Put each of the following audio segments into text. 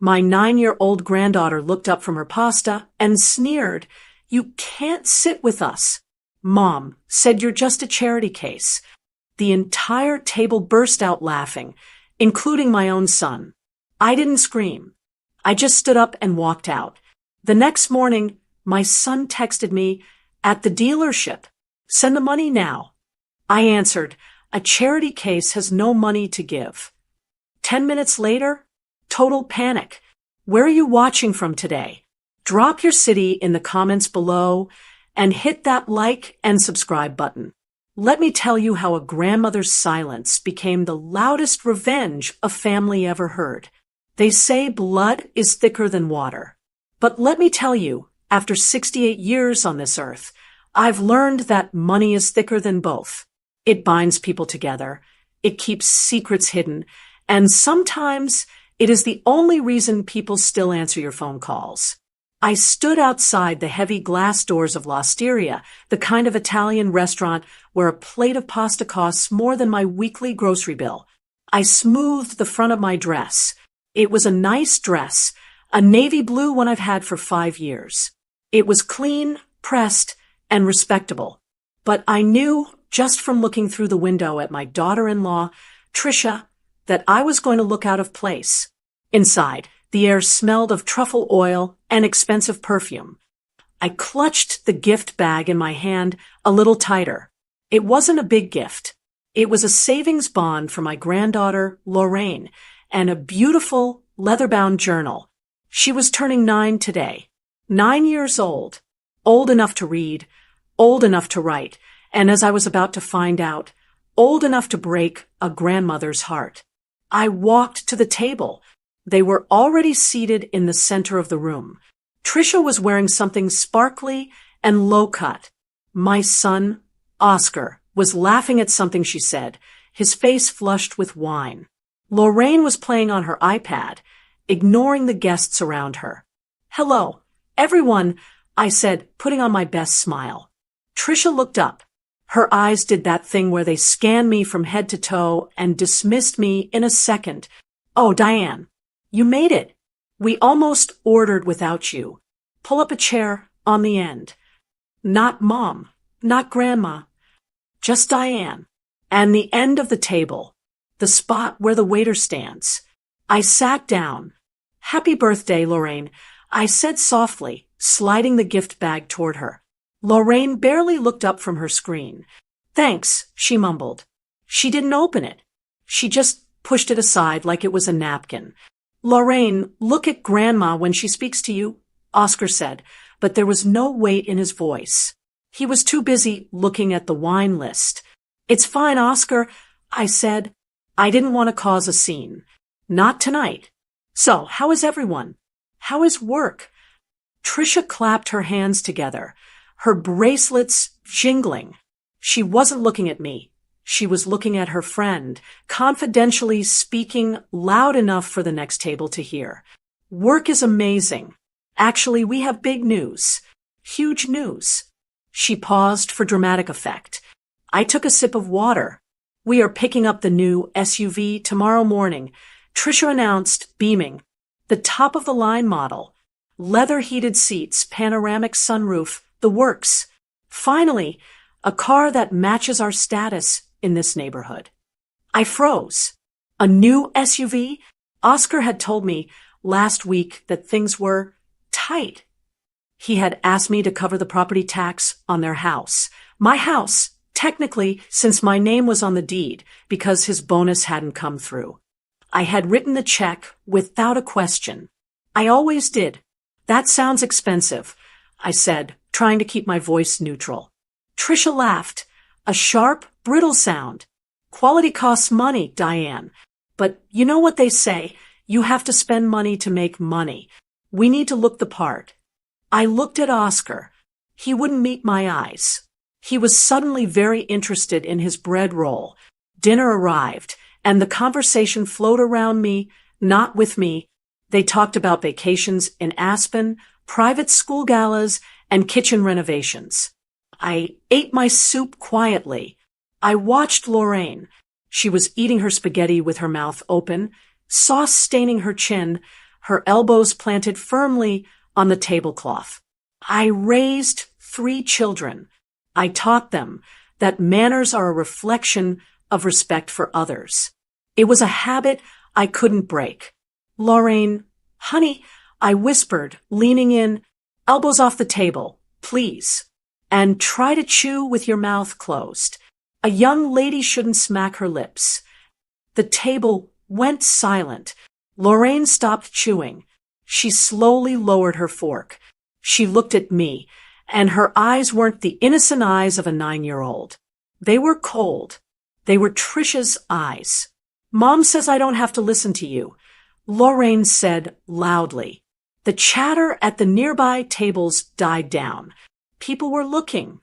My 9-year-old granddaughter looked up from her pasta and sneered. "You can't sit with us." Mom said, "You're just a charity case." The entire table burst out laughing, including my own son. I didn't scream. I just stood up and walked out. The next morning, my son texted me, "At the dealership. Send the money now." I answered, "A charity case has no money to give." 10 minutes later, total panic. Where are you watching from today? Drop your city in the comments below and hit that like and subscribe button. Let me tell you how a grandmother's silence became the loudest revenge a family ever heard. They say blood is thicker than water. But let me tell you, after 68 years on this earth, I've learned that money is thicker than both. It binds people together, it keeps secrets hidden, and sometimes it is the only reason people still answer your phone calls. I stood outside the heavy glass doors of L'Osteria, the kind of Italian restaurant where a plate of pasta costs more than my weekly grocery bill. I smoothed the front of my dress. It was a nice dress, a navy blue one I've had for 5 years. It was clean, pressed, and respectable. But I knew, just from looking through the window at my daughter-in-law, Trisha, that I was going to look out of place. Inside, the air smelled of truffle oil and expensive perfume. I clutched the gift bag in my hand a little tighter. It wasn't a big gift. It was a savings bond for my granddaughter, Lorraine, and a beautiful leather-bound journal. She was turning 9 today. 9 years old. Old enough to read, old enough to write, and as I was about to find out, old enough to break a grandmother's heart. I walked to the table. They were already seated in the center of the room. Trisha was wearing something sparkly and low-cut. My son, Oscar, was laughing at something she said, his face flushed with wine. Lorraine was playing on her iPad, ignoring the guests around her. "Hello, everyone," I said, putting on my best smile. Trisha looked up. Her eyes did that thing where they scanned me from head to toe and dismissed me in a second. "Oh, Diane, you made it. We almost ordered without you. Pull up a chair on the end." Not Mom, not Grandma, just Diane. And the end of the table, the spot where the waiter stands. I sat down. "Happy birthday, Lorraine," I said softly, sliding the gift bag toward her. Lorraine barely looked up from her screen. "Thanks," she mumbled. She didn't open it. She just pushed it aside like it was a napkin. "Lorraine, look at Grandma when she speaks to you," Oscar said, but there was no weight in his voice. He was too busy looking at the wine list. "It's fine, Oscar," I said. I didn't want to cause a scene. Not tonight. "So, how is everyone? How is work?" Trisha clapped her hands together, her bracelets jingling. She wasn't looking at me. She was looking at her friend, confidentially speaking loud enough for the next table to hear. "Work is amazing. Actually, we have big news. Huge news." She paused for dramatic effect. I took a sip of water. "We are picking up the new SUV tomorrow morning," Trisha announced, beaming. "The top-of-the-line model. Leather-heated seats, panoramic sunroof, the works. Finally, a car that matches our status in this neighborhood." I froze. A new SUV? Oscar had told me last week that things were tight. He had asked me to cover the property tax on their house. My house, technically, since my name was on the deed, because his bonus hadn't come through. I had written the check without a question. I always did. "That sounds expensive," I said, trying to keep my voice neutral. Trisha laughed. A sharp, brittle sound. "Quality costs money, Diane. But you know what they say, you have to spend money to make money. We need to look the part." I looked at Oscar. He wouldn't meet my eyes. He was suddenly very interested in his bread roll. Dinner arrived, and the conversation flowed around me, not with me. They talked about vacations in Aspen, private school galas, and kitchen renovations. I ate my soup quietly. I watched Lorraine. She was eating her spaghetti with her mouth open, sauce staining her chin, her elbows planted firmly on the tablecloth. I raised 3 children. I taught them that manners are a reflection of respect for others. It was a habit I couldn't break. Lorraine, honey, I whispered, leaning in, elbows off the table, please. And try to chew with your mouth closed. A young lady shouldn't smack her lips. The table went silent. Lorraine stopped chewing. She slowly lowered her fork. She looked at me, and her eyes weren't the innocent eyes of a 9-year-old. They were cold. They were Trisha's eyes. Mom says I don't have to listen to you, Lorraine said loudly. The chatter at the nearby tables died down. People were looking.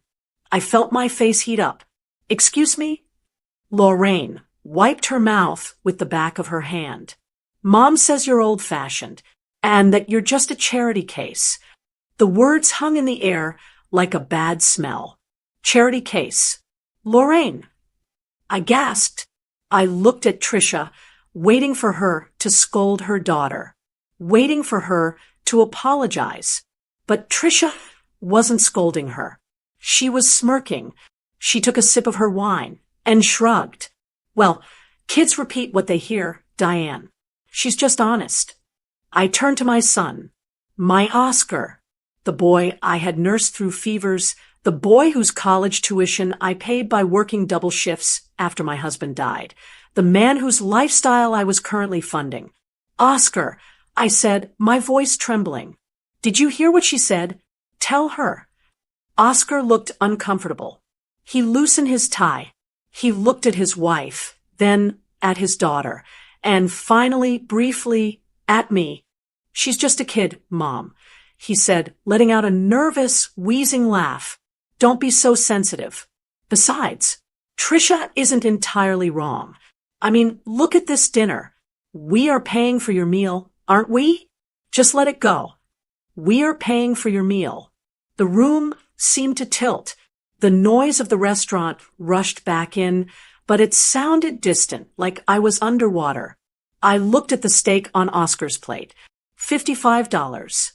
I felt my face heat up. Excuse me? Lorraine wiped her mouth with the back of her hand. Mom says you're old-fashioned, and that you're just a charity case. The words hung in the air like a bad smell. Charity case. Lorraine. I gasped. I looked at Trisha, waiting for her to scold her daughter, waiting for her to apologize. But Trisha wasn't scolding her. She was smirking. She took a sip of her wine and shrugged. Well, kids repeat what they hear, Diane. She's just honest. I turned to my son, my Oscar, the boy I had nursed through fevers, the boy whose college tuition I paid by working double shifts after my husband died, the man whose lifestyle I was currently funding. Oscar, I said, my voice trembling. Did you hear what she said? Tell her. Oscar looked uncomfortable. He loosened his tie. He looked at his wife, then at his daughter, and finally, briefly, at me. She's just a kid, Mom, he said, letting out a nervous, wheezing laugh. Don't be so sensitive. Besides, Trisha isn't entirely wrong. I mean, look at this dinner. We are paying for your meal, aren't we? Just let it go. We are paying for your meal. The room seemed to tilt. The noise of the restaurant rushed back in, but it sounded distant, like I was underwater. I looked at the steak on Oscar's plate. $55.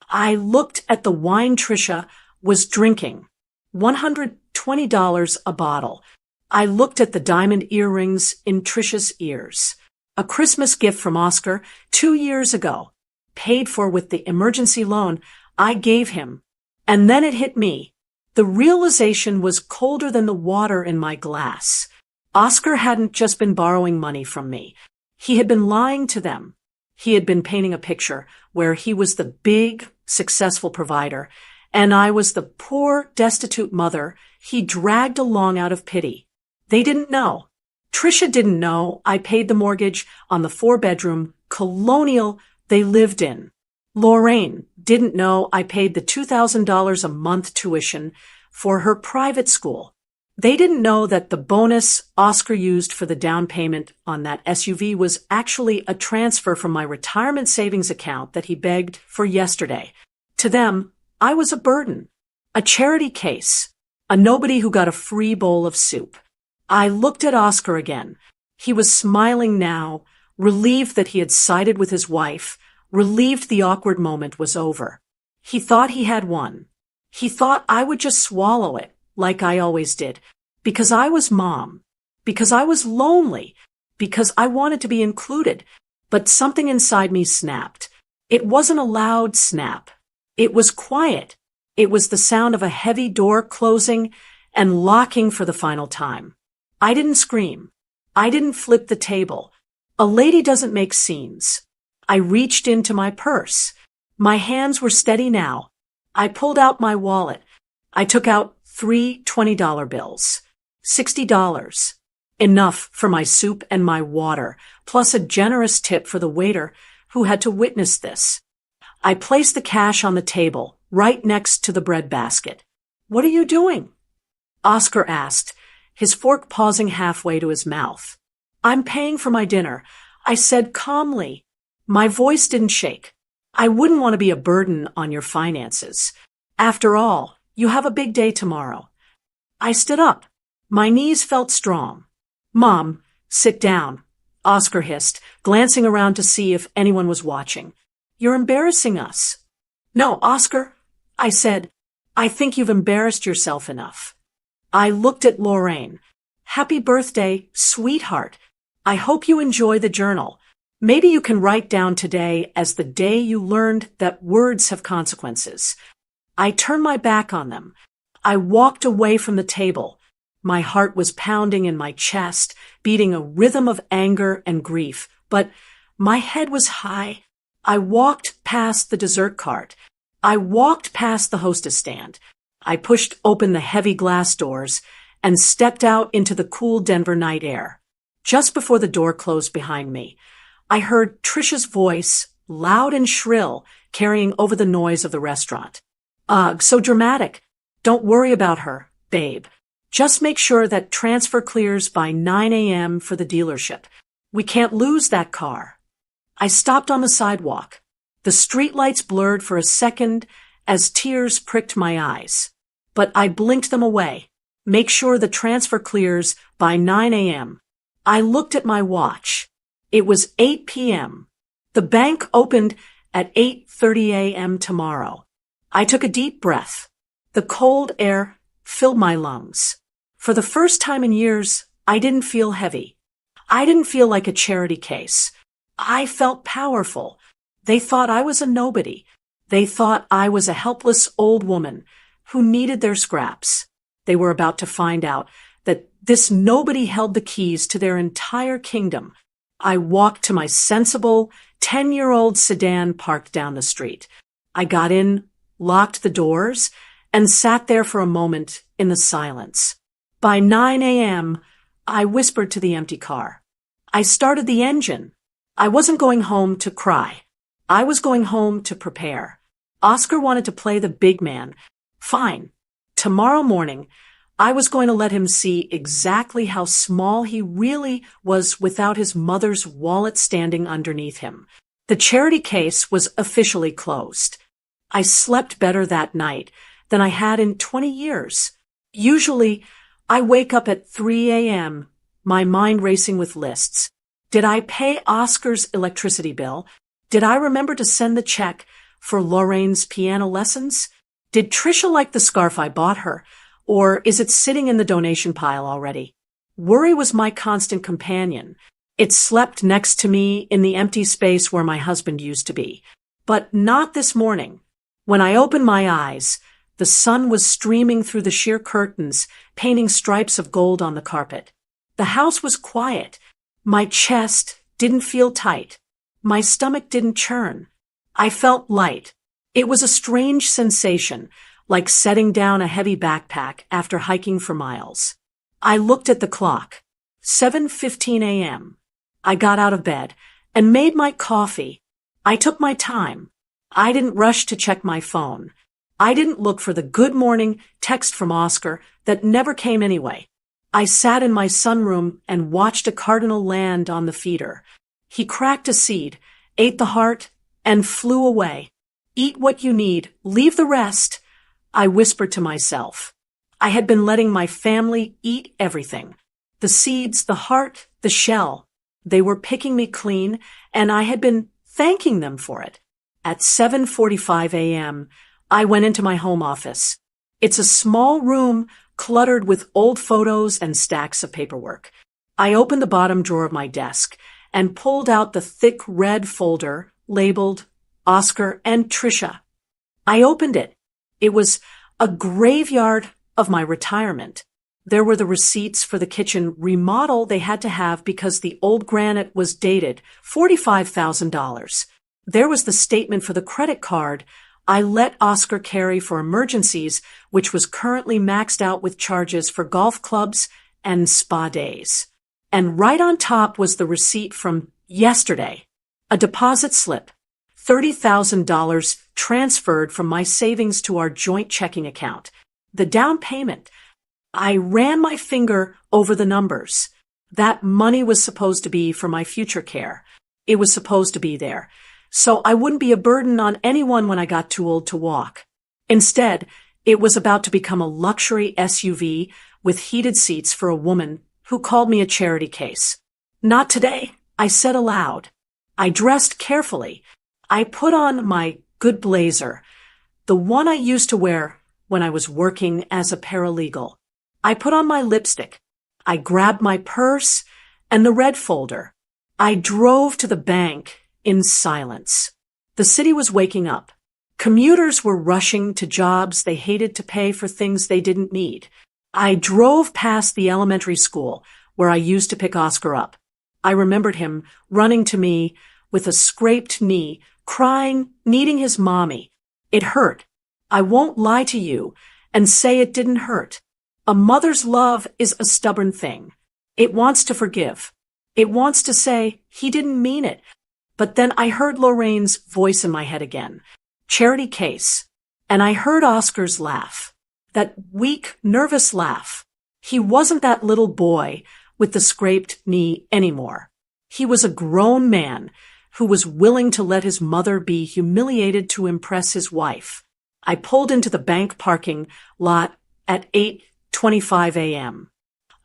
I looked at the wine Trisha was drinking. $120 a bottle. I looked at the diamond earrings in Trisha's ears. A Christmas gift from Oscar 2 years ago, paid for with the emergency loan I gave him. And then it hit me. The realization was colder than the water in my glass. Oscar hadn't just been borrowing money from me. He had been lying to them. He had been painting a picture where he was the big, successful provider, and I was the poor, destitute mother he dragged along out of pity. They didn't know. Trisha didn't know I paid the mortgage on the 4-bedroom colonial they lived in. Lorraine didn't know I paid the $2,000 a month tuition for her private school. They didn't know that the bonus Oscar used for the down payment on that SUV was actually a transfer from my retirement savings account that he begged for yesterday. To them, I was a burden, a charity case, a nobody who got a free bowl of soup. I looked at Oscar again. He was smiling now, relieved that he had sided with his wife, relieved the awkward moment was over. He thought he had won. He thought I would just swallow it, like I always did, because I was Mom, because I was lonely, because I wanted to be included. But something inside me snapped. It wasn't a loud snap. It was quiet. It was the sound of a heavy door closing and locking for the final time. I didn't scream. I didn't flip the table. A lady doesn't make scenes. I reached into my purse. My hands were steady now. I pulled out my wallet. I took out 3 $20 bills. $60. Enough for my soup and my water, plus a generous tip for the waiter who had to witness this. I placed the cash on the table, right next to the bread basket. What are you doing? Oscar asked, his fork pausing halfway to his mouth. I'm paying for my dinner, I said calmly. My voice didn't shake. I wouldn't want to be a burden on your finances. After all, you have a big day tomorrow. I stood up. My knees felt strong. Mom, sit down, Oscar hissed, glancing around to see if anyone was watching. You're embarrassing us." "No, Oscar," I said. "I think you've embarrassed yourself enough." I looked at Lorraine. "Happy birthday, sweetheart. I hope you enjoy the journal. Maybe you can write down today as the day you learned that words have consequences." I turned my back on them. I walked away from the table. My heart was pounding in my chest, beating a rhythm of anger and grief, but my head was high. I walked past the dessert cart. I walked past the hostess stand. I pushed open the heavy glass doors and stepped out into the cool Denver night air. Just before the door closed behind me, I heard Trisha's voice, loud and shrill, carrying over the noise of the restaurant. "Ugh, so dramatic. Don't worry about her, babe. Just make sure that transfer clears by 9 a.m. for the dealership. We can't lose that car." I stopped on the sidewalk. The streetlights blurred for a second as tears pricked my eyes. But I blinked them away. Make sure the transfer clears by 9 a.m. I looked at my watch. It was 8 p.m. The bank opened at 8:30 a.m. tomorrow. I took a deep breath. The cold air filled my lungs. For the first time in years, I didn't feel heavy. I didn't feel like a charity case. I felt powerful. They thought I was a nobody. They thought I was a helpless old woman who needed their scraps. They were about to find out that this nobody held the keys to their entire kingdom. I walked to my sensible 10-year-old sedan parked down the street. I got in, locked the doors, and sat there for a moment in the silence. By 9 a.m., I whispered to the empty car. I started the engine. I wasn't going home to cry. I was going home to prepare. Oscar wanted to play the big man. Fine. Tomorrow morning, I was going to let him see exactly how small he really was without his mother's wallet standing underneath him. The charity case was officially closed. I slept better that night than I had in 20 years. Usually, I wake up at 3 a.m., my mind racing with lists. Did I pay Oscar's electricity bill? Did I remember to send the check for Lorraine's piano lessons? Did Trisha like the scarf I bought her? Or is it sitting in the donation pile already? Worry was my constant companion. It slept next to me in the empty space where my husband used to be. But not this morning. When I opened my eyes, the sun was streaming through the sheer curtains, painting stripes of gold on the carpet. The house was quiet. My chest didn't feel tight. My stomach didn't churn. I felt light. It was a strange sensation, like setting down a heavy backpack after hiking for miles. I looked at the clock. 7:15 a.m. I got out of bed and made my coffee. I took my time. I didn't rush to check my phone. I didn't look for the good morning text from Oscar that never came anyway. I sat in my sunroom and watched a cardinal land on the feeder. He cracked a seed, ate the heart, and flew away. Eat what you need, leave the rest, I whispered to myself. I had been letting my family eat everything. The seeds, the heart, the shell. They were picking me clean, and I had been thanking them for it. At 7:45 a.m., I went into my home office. It's a small room cluttered with old photos and stacks of paperwork. I opened the bottom drawer of my desk and pulled out the thick red folder labeled Oscar and Trisha. I opened it. It was a graveyard of my retirement. There were the receipts for the kitchen remodel they had to have because the old granite was dated, $45,000. There was the statement for the credit card I let Oscar carry for emergencies, which was currently maxed out with charges for golf clubs and spa days. And right on top was the receipt from yesterday, a deposit slip, $30,000 transferred from my savings to our joint checking account. The down payment. I ran my finger over the numbers. That money was supposed to be for my future care. It was supposed to be there, so I wouldn't be a burden on anyone when I got too old to walk. Instead, it was about to become a luxury SUV with heated seats for a woman who called me a charity case. Not today, I said aloud. I dressed carefully. I put on my good blazer, the one I used to wear when I was working as a paralegal. I put on my lipstick. I grabbed my purse and the red folder. I drove to the bank in silence. The city was waking up. Commuters were rushing to jobs they hated to pay for things they didn't need. I drove past the elementary school where I used to pick Oscar up. I remembered him running to me with a scraped knee, crying, needing his mommy. It hurt. I won't lie to you and say it didn't hurt. A mother's love is a stubborn thing. It wants to forgive. It wants to say he didn't mean it. But then I heard Lorraine's voice in my head again. Charity case. And I heard Oscar's laugh. That weak, nervous laugh. He wasn't that little boy with the scraped knee anymore. He was a grown man who was willing to let his mother be humiliated to impress his wife. I pulled into the bank parking lot at 8:25 a.m.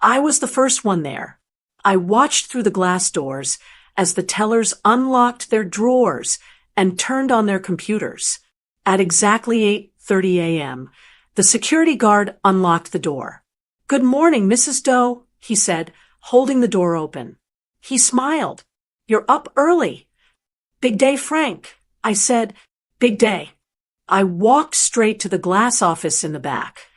I was the first one there. I watched through the glass doors as the tellers unlocked their drawers and turned on their computers. At exactly 8:30 a.m., the security guard unlocked the door. "Good morning, Mrs. Doe," he said, holding the door open. He smiled. "You're up early." "Big day, Frank," I said. "Big day." I walked straight to the glass office in the back.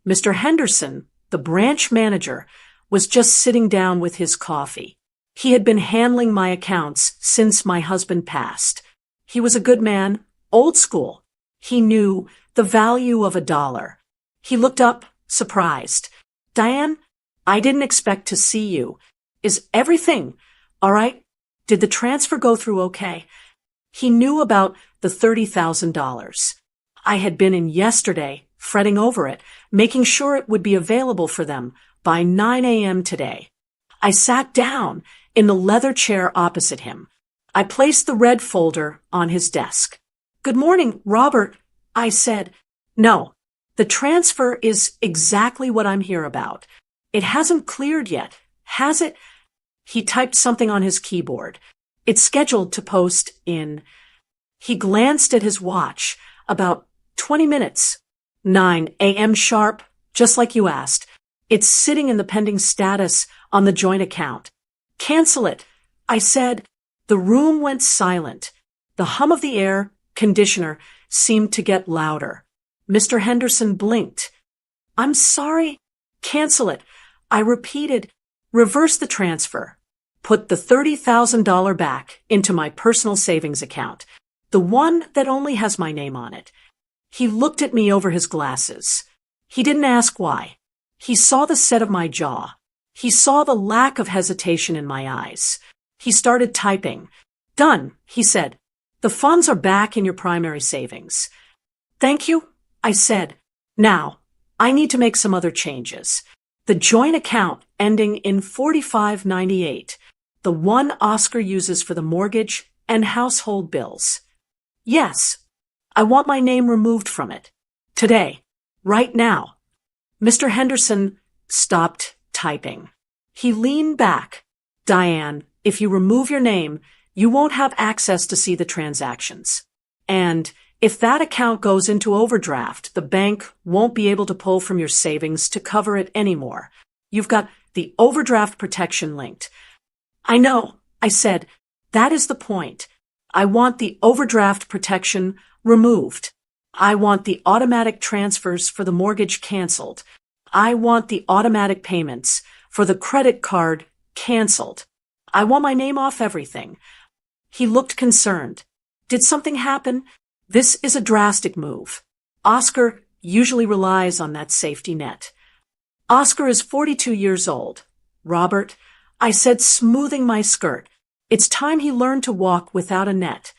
Mr. Henderson, the branch manager, was just sitting down with his coffee. He had been handling my accounts since my husband passed. He was a good man, old school. He knew the value of $1. He looked up, surprised. "Diane, I didn't expect to see you. Is everything all right? Did the transfer go through okay?" He knew about the $30,000. I had been in yesterday, fretting over it, making sure it would be available for them by 9 a.m. today. I sat down in the leather chair opposite him. I placed the red folder on his desk. "Good morning, Robert," I said. "No, the transfer is exactly what I'm here about. It hasn't cleared yet, has it?" He typed something on his keyboard. "It's scheduled to post in..." He glanced at his watch. "About 20 minutes. 9 a.m. sharp, just like you asked. It's sitting in the pending status on the joint account." "Cancel it," I said. The room went silent. The hum of the air conditioner seemed to get louder. Mr. Henderson blinked. "I'm sorry." "Cancel it," I repeated. "Reverse the transfer. Put the $30,000 back into my personal savings account, the one that only has my name on it." He looked at me over his glasses. He didn't ask why. He saw the set of my jaw. He saw the lack of hesitation in my eyes. He started typing. "Done," he said. "The funds are back in your primary savings." "Thank you," I said. "Now, I need to make some other changes. The joint account ending in 4598, the one Oscar uses for the mortgage and household bills." "Yes, I want my name removed from it. Today. Right now." Mr. Henderson stopped typing. He leaned back. "Diane, if you remove your name, you won't have access to see the transactions. And if that account goes into overdraft, the bank won't be able to pull from your savings to cover it anymore. You've got the overdraft protection linked." "I know," I said. "That is the point. I want the overdraft protection removed. I want the automatic transfers for the mortgage canceled. I want the automatic payments for the credit card canceled. I want my name off everything." He looked concerned. "Did something happen? This is a drastic move. Oscar usually relies on that safety net." "Oscar is 42 years old. Robert," I said, smoothing my skirt. "It's time he learned to walk without a net."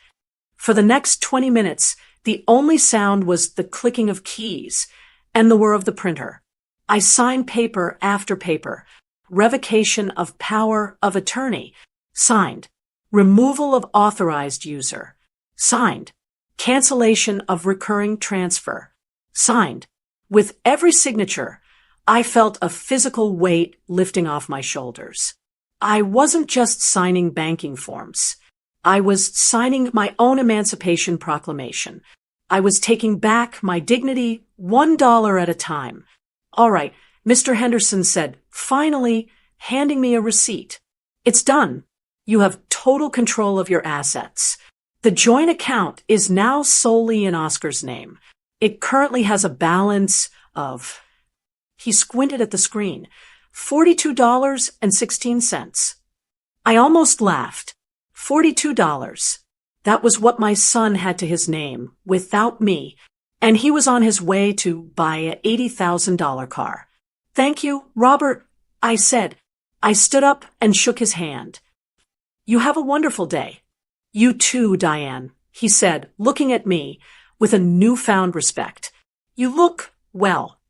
For the next 20 minutes, the only sound was the clicking of keys and the whir of the printer. I signed paper after paper. Revocation of power of attorney. Signed. Removal of authorized user. Signed. Cancellation of recurring transfer. Signed. With every signature, I felt a physical weight lifting off my shoulders. I wasn't just signing banking forms. I was signing my own Emancipation Proclamation. I was taking back my dignity $1 at a time. All right, Mr. Henderson said, finally, handing me a receipt. It's done. You have total control of your assets. The joint account is now solely in Oscar's name. It currently has a balance of, he squinted at the screen, $42.16. I almost laughed. $42. That was what my son had to his name, without me, and he was on his way to buy a $80,000 car. Thank you, Robert, I said. I stood up and shook his hand. You have a wonderful day. You too, Diane, he said, looking at me with a newfound respect. You look well.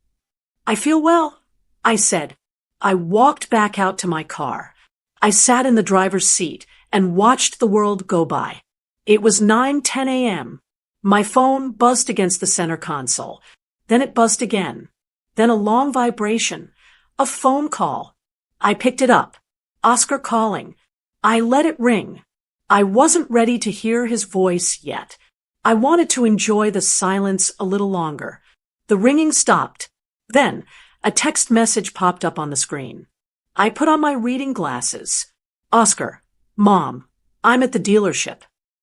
I feel well, I said. I walked back out to my car. I sat in the driver's seat and watched the world go by. It was 9:10 a.m. My phone buzzed against the center console. Then it buzzed again. Then a long vibration. A phone call. I picked it up. Oscar calling. I let it ring. I wasn't ready to hear his voice yet. I wanted to enjoy the silence a little longer. The ringing stopped. Then, a text message popped up on the screen. I put on my reading glasses. Oscar, Mom, I'm at the dealership.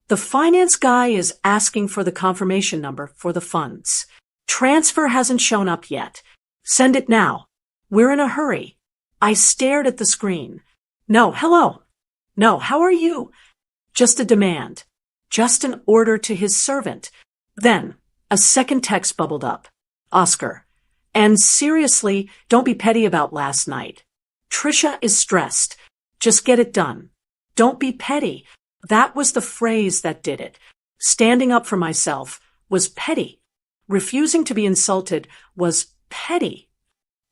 The finance guy is asking for the confirmation number for the funds. Transfer hasn't shown up yet. Send it now. We're in a hurry. I stared at the screen. No, hello. No, how are you? Just a demand. Just an order to his servant. Then, a second text bubbled up. Oscar. And seriously, don't be petty about last night. Trisha is stressed. Just get it done. Don't be petty. That was the phrase that did it. Standing up for myself was petty. Refusing to be insulted was petty.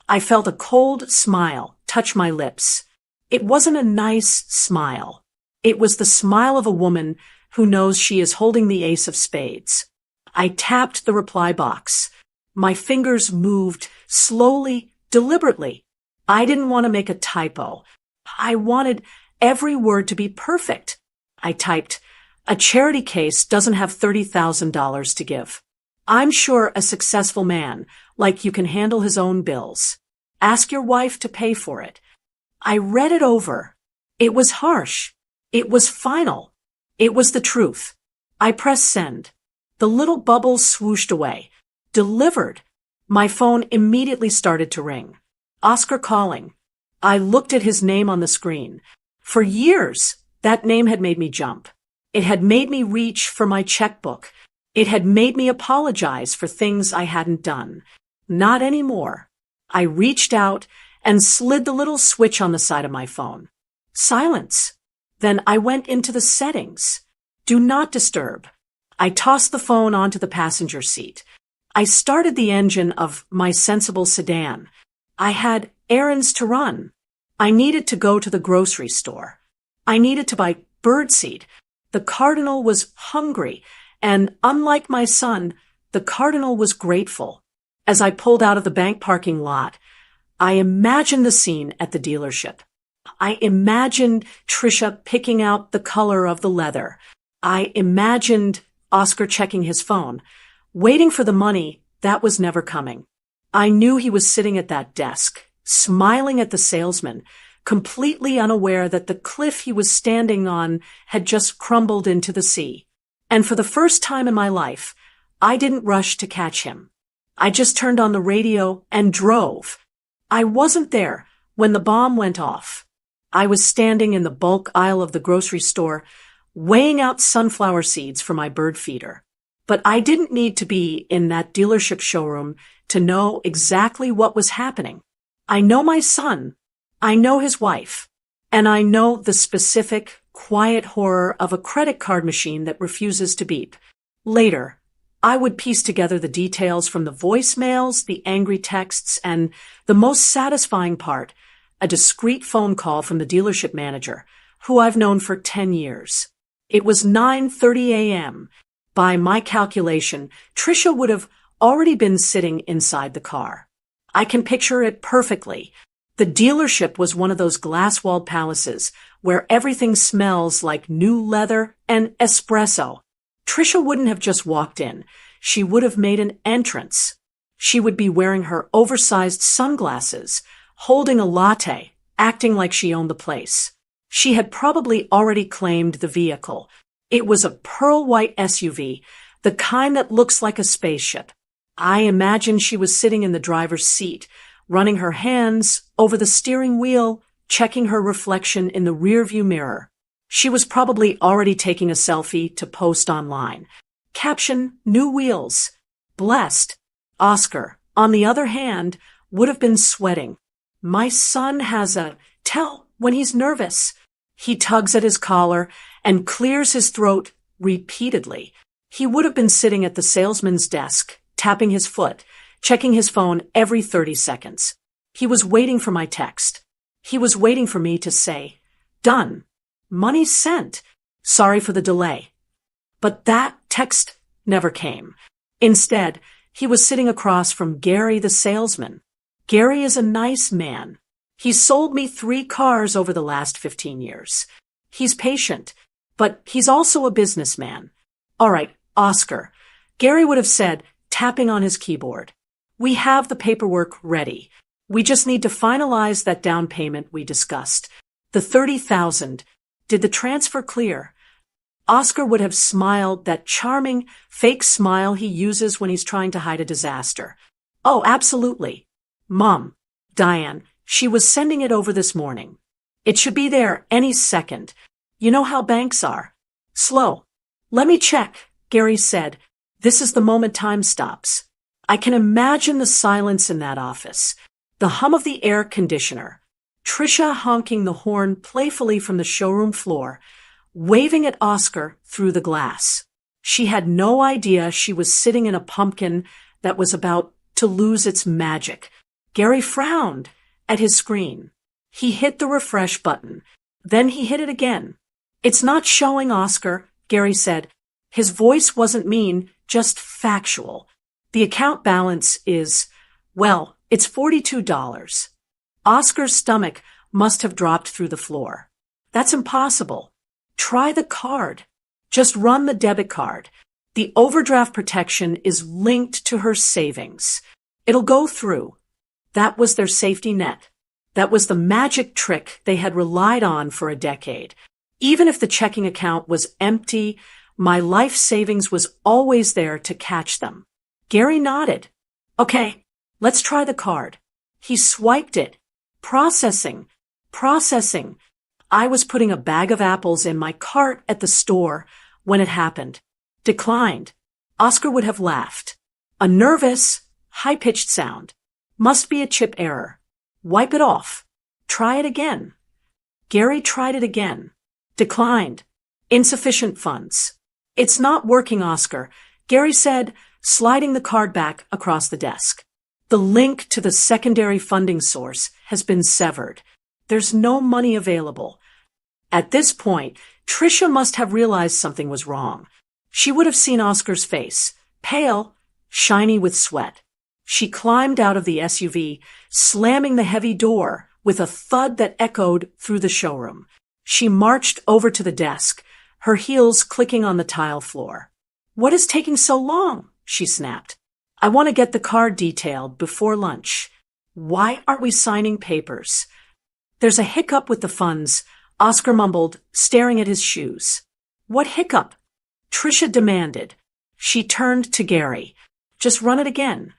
I felt a cold smile touch my lips. It wasn't a nice smile. It was the smile of a woman who knows she is holding the ace of spades. I tapped the reply box. My fingers moved slowly, deliberately. I didn't want to make a typo. I wanted every word to be perfect. I typed, a charity case doesn't have $30,000 to give. I'm sure a successful man, like you, can handle his own bills. Ask your wife to pay for it. I read it over. It was harsh. It was final. It was the truth. I pressed send. The little bubbles swooshed away. Delivered. My phone immediately started to ring. Oscar calling. I looked at his name on the screen. For years, that name had made me jump. It had made me reach for my checkbook. It had made me apologize for things I hadn't done. Not anymore. I reached out and slid the little switch on the side of my phone. Silence. Then I went into the settings. Do not disturb. I tossed the phone onto the passenger seat. I started the engine of my sensible sedan. I had errands to run. I needed to go to the grocery store. I needed to buy birdseed. The cardinal was hungry, and unlike my son, the cardinal was grateful. As I pulled out of the bank parking lot, I imagined the scene at the dealership. I imagined Trisha picking out the color of the leather. I imagined Oscar checking his phone, waiting for the money that was never coming. I knew he was sitting at that desk, smiling at the salesman, completely unaware that the cliff he was standing on had just crumbled into the sea. And for the first time in my life, I didn't rush to catch him. I just turned on the radio and drove. I wasn't there when the bomb went off. I was standing in the bulk aisle of the grocery store, weighing out sunflower seeds for my bird feeder. But I didn't need to be in that dealership showroom to know exactly what was happening. I know my son. I know his wife. And I know the specific, quiet horror of a credit card machine that refuses to beep. Later, I would piece together the details from the voicemails, the angry texts, and the most satisfying part, a discreet phone call from the dealership manager, who I've known for 10 years. It was 9:30 a.m. By my calculation, Trisha would have already been sitting inside the car. I can picture it perfectly. The dealership was one of those glass-walled palaces where everything smells like new leather and espresso. Trisha wouldn't have just walked in. She would have made an entrance. She would be wearing her oversized sunglasses, holding a latte, acting like she owned the place. She had probably already claimed the vehicle. It was a pearl-white SUV, the kind that looks like a spaceship. I imagine she was sitting in the driver's seat, running her hands over the steering wheel, checking her reflection in the rearview mirror. She was probably already taking a selfie to post online. Caption, "New wheels. Blessed." Oscar, on the other hand, would have been sweating. My son has a tell when he's nervous. He tugs at his collar and clears his throat repeatedly. He would have been sitting at the salesman's desk, tapping his foot, checking his phone every 30 seconds. He was waiting for my text. He was waiting for me to say, "Done. Money sent. Sorry for the delay." But that text never came. Instead, he was sitting across from Gary the salesman. Gary is a nice man. He's sold me 3 cars over the last 15 years. He's patient, but he's also a businessman. "All right, Oscar," Gary would have said, tapping on his keyboard. "We have the paperwork ready. We just need to finalize that down payment we discussed. The $30,000. Did the transfer clear?" Oscar would have smiled, that charming, fake smile he uses when he's trying to hide a disaster. "Oh, absolutely. Mom, Diane, she was sending it over this morning. It should be there any second. You know how banks are. Slow." "Let me check," Gary said. This is the moment time stops. I can imagine the silence in that office, the hum of the air conditioner, Trisha honking the horn playfully from the showroom floor, waving at Oscar through the glass. She had no idea she was sitting in a pumpkin that was about to lose its magic. Gary frowned at his screen. He hit the refresh button. Then he hit it again. "It's not showing, Oscar," Gary said. His voice wasn't mean, just factual. "The account balance is, well, it's $42. Oscar's stomach must have dropped through the floor. "That's impossible. Try the card. Just run the debit card. The overdraft protection is linked to her savings. It'll go through." That was their safety net. That was the magic trick they had relied on for a decade. Even if the checking account was empty, my life savings was always there to catch them. Gary nodded. "Okay, let's try the card." He swiped it. Processing. I was putting a bag of apples in my cart at the store when it happened. Declined. Oscar would have laughed. A nervous, high-pitched sound. Must be a chip error. Wipe it off. Try it again. Gary tried it again. Declined. Insufficient funds. "It's not working, Oscar," Gary said, sliding the card back across the desk. "The link to the secondary funding source has been severed. There's no money available." At this point, Trisha must have realized something was wrong. She would have seen Oscar's face, pale, shiny with sweat. She climbed out of the SUV, slamming the heavy door with a thud that echoed through the showroom. She marched over to the desk, her heels clicking on the tile floor. "What is taking so long?" she snapped. "I want to get the card detailed before lunch. Why aren't we signing papers?" "There's a hiccup with the funds," Oscar mumbled, staring at his shoes. "What hiccup?" Trisha demanded. She turned to Gary. "Just run it again."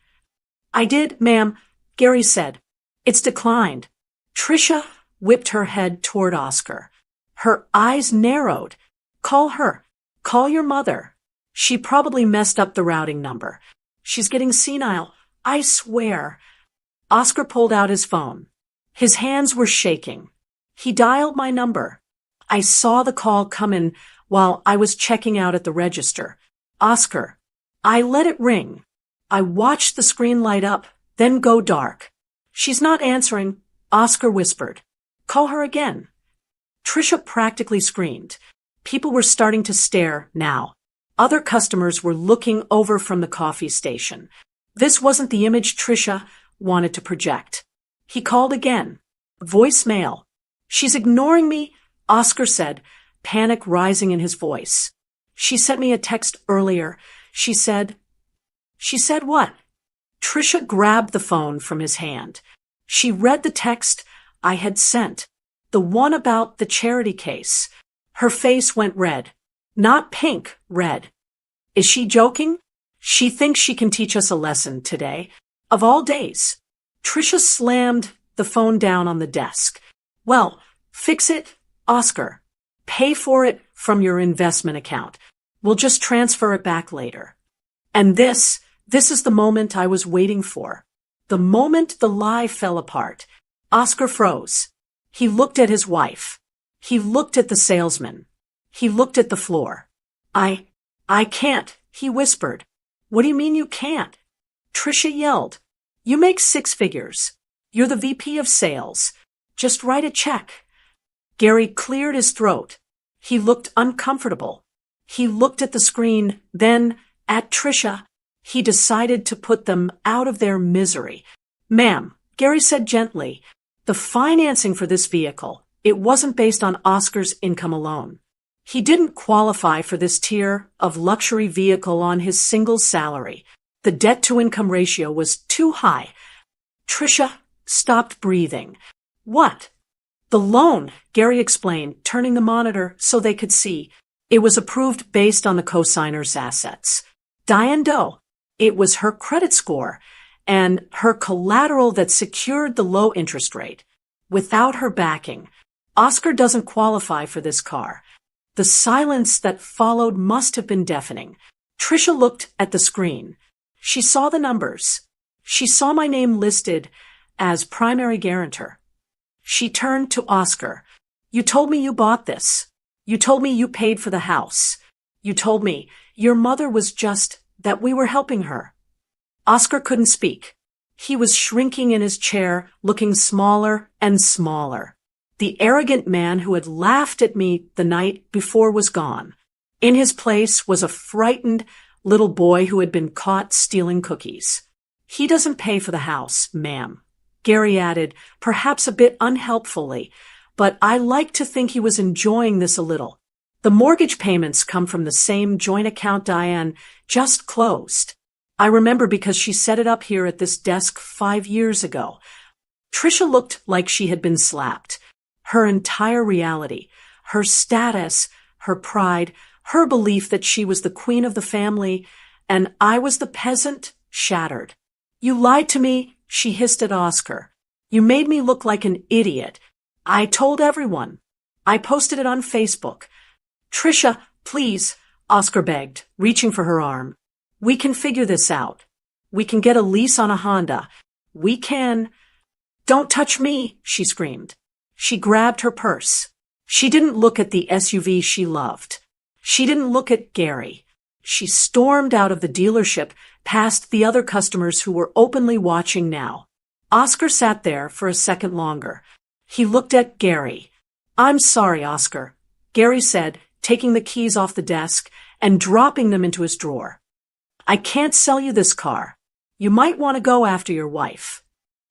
"I did, ma'am," Gary said. "It's declined." Trisha whipped her head toward Oscar. Her eyes narrowed. "Call her. Call your mother. She probably messed up the routing number. She's getting senile, I swear." Oscar pulled out his phone. His hands were shaking. He dialed my number. I saw the call come in while I was checking out at the register. "Oscar." I let it ring. I watched the screen light up, then go dark. "She's not answering," Oscar whispered. "Call her again." Trisha practically screamed. People were starting to stare now. Other customers were looking over from the coffee station. This wasn't the image Trisha wanted to project. He called again. Voicemail. "She's ignoring me," Oscar said, panic rising in his voice. She sent me a text earlier. She said what? Trisha grabbed the phone from his hand. She read the text I had sent, the one about the charity case. Her face went red. Not pink, red. Is she joking? She thinks she can teach us a lesson today. Of all days. Trisha slammed the phone down on the desk. Well, fix it, Oscar. Pay for it from your investment account. We'll just transfer it back later. And this is the moment I was waiting for. The moment the lie fell apart. Oscar froze. He looked at his wife. He looked at the salesman. He looked at the floor. I can't, he whispered. What do you mean you can't? Trisha yelled. You make 6 figures. You're the VP of sales. Just write a check. Gary cleared his throat. He looked uncomfortable. He looked at the screen, then at Trisha. He decided to put them out of their misery. Ma'am, Gary said gently, the financing for this vehicle, it wasn't based on Oscar's income alone. He didn't qualify for this tier of luxury vehicle on his single salary. The debt-to-income ratio was too high. Trisha stopped breathing. What? The loan, Gary explained, turning the monitor so they could see. It was approved based on the co-signer's assets. Diane Doe. It was her credit score and her collateral that secured the low interest rate. Without her backing, Oscar doesn't qualify for this car. The silence that followed must have been deafening. Trisha looked at the screen. She saw the numbers. She saw my name listed as primary guarantor. She turned to Oscar. You told me you bought this. You told me you paid for the house. You told me your mother was just that we were helping her. Oscar couldn't speak. He was shrinking in his chair, looking smaller and smaller. The arrogant man who had laughed at me the night before was gone. In his place was a frightened little boy who had been caught stealing cookies. He doesn't pay for the house, ma'am. Gary added, perhaps a bit unhelpfully, but I like to think he was enjoying this a little. The mortgage payments come from the same joint account Diane just closed. I remember because she set it up here at this desk 5 years ago. Trisha looked like she had been slapped. Her entire reality, her status, her pride, her belief that she was the queen of the family, and I was the peasant, shattered. You lied to me, she hissed at Oscar. You made me look like an idiot. I told everyone. I posted it on Facebook. Trisha, please, Oscar begged, reaching for her arm. We can figure this out. We can get a lease on a Honda. We can. Don't touch me, she screamed. She grabbed her purse. She didn't look at the SUV she loved. She didn't look at Gary. She stormed out of the dealership past the other customers who were openly watching now. Oscar sat there for a second longer. He looked at Gary. I'm sorry, Oscar, Gary said, taking the keys off the desk and dropping them into his drawer. I can't sell you this car. You might want to go after your wife.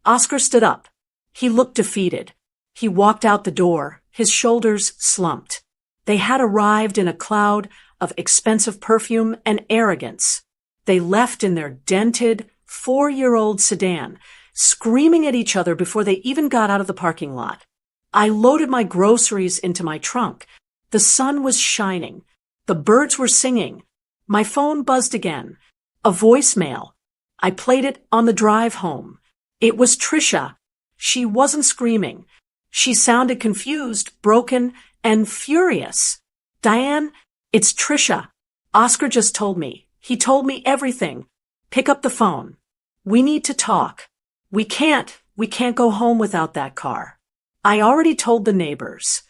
Oscar stood up. He looked defeated. He walked out the door, his shoulders slumped. They had arrived in a cloud of expensive perfume and arrogance. They left in their dented, 4-year-old sedan, screaming at each other before they even got out of the parking lot. I loaded my groceries into my trunk. The sun was shining. The birds were singing. My phone buzzed again. A voicemail. I played it on the drive home. It was Trisha. She wasn't screaming. She sounded confused, broken, and furious. Diane, it's Trisha. Oscar just told me. He told me everything. Pick up the phone. We need to talk. We can't go home without that car. I already told the neighbors.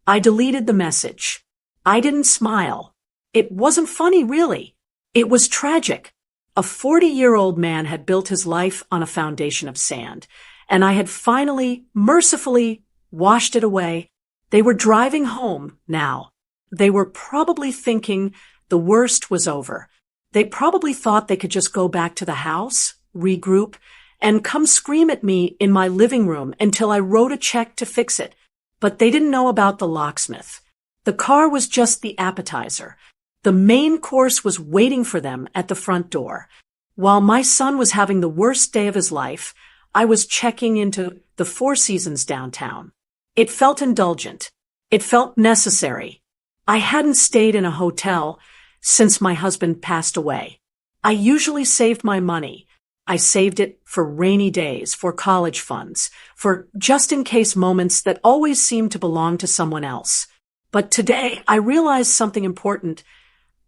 I deleted the message. I didn't smile. It wasn't funny, really. It was tragic. A 40-year-old man had built his life on a foundation of sand, and I had finally, mercifully, washed it away. They were driving home now. They were probably thinking the worst was over. They probably thought they could just go back to the house, regroup, and come scream at me in my living room until I wrote a check to fix it. But they didn't know about the locksmith. The car was just the appetizer. The main course was waiting for them at the front door. While my son was having the worst day of his life, I was checking into the Four Seasons downtown. It felt indulgent. It felt necessary. I hadn't stayed in a hotel since my husband passed away. I usually saved my money. I saved it for rainy days, for college funds, for just-in-case moments that always seemed to belong to someone else. But today, I realized something important.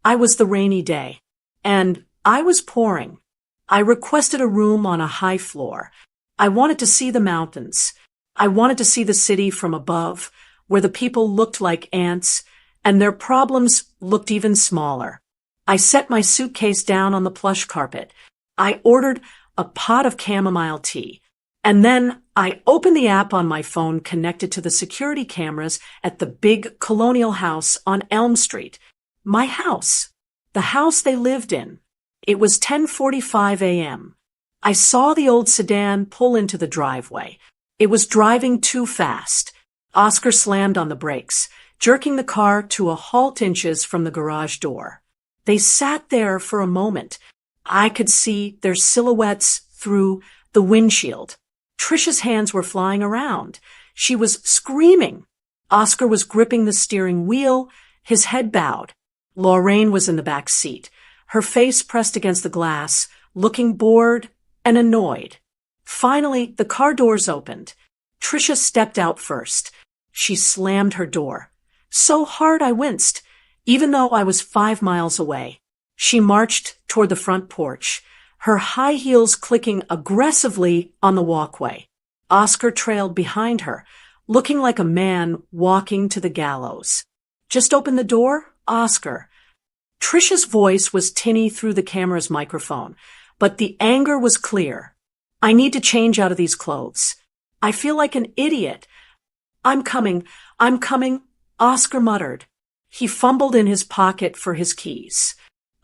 I was the rainy day, and I was pouring. I requested a room on a high floor. I wanted to see the mountains. I wanted to see the city from above, where the people looked like ants, and their problems looked even smaller. I set my suitcase down on the plush carpet. I ordered a pot of chamomile tea, and then I opened the app on my phone connected to the security cameras at the big colonial house on Elm Street. My house. The house they lived in. It was 10:45 a.m. I saw the old sedan pull into the driveway. It was driving too fast. Oscar slammed on the brakes, jerking the car to a halt inches from the garage door. They sat there for a moment. I could see their silhouettes through the windshield. Trisha's hands were flying around. She was screaming. Oscar was gripping the steering wheel, his head bowed. Lorraine was in the back seat, her face pressed against the glass, looking bored and annoyed. Finally, the car doors opened. Trisha stepped out first. She slammed her door. So hard I winced, even though I was 5 miles away. She marched toward the front porch, her high heels clicking aggressively on the walkway. Oscar trailed behind her, looking like a man walking to the gallows. Just open the door, Oscar. Trisha's voice was tinny through the camera's microphone, but the anger was clear. I need to change out of these clothes. I feel like an idiot. I'm coming, Oscar muttered. He fumbled in his pocket for his keys.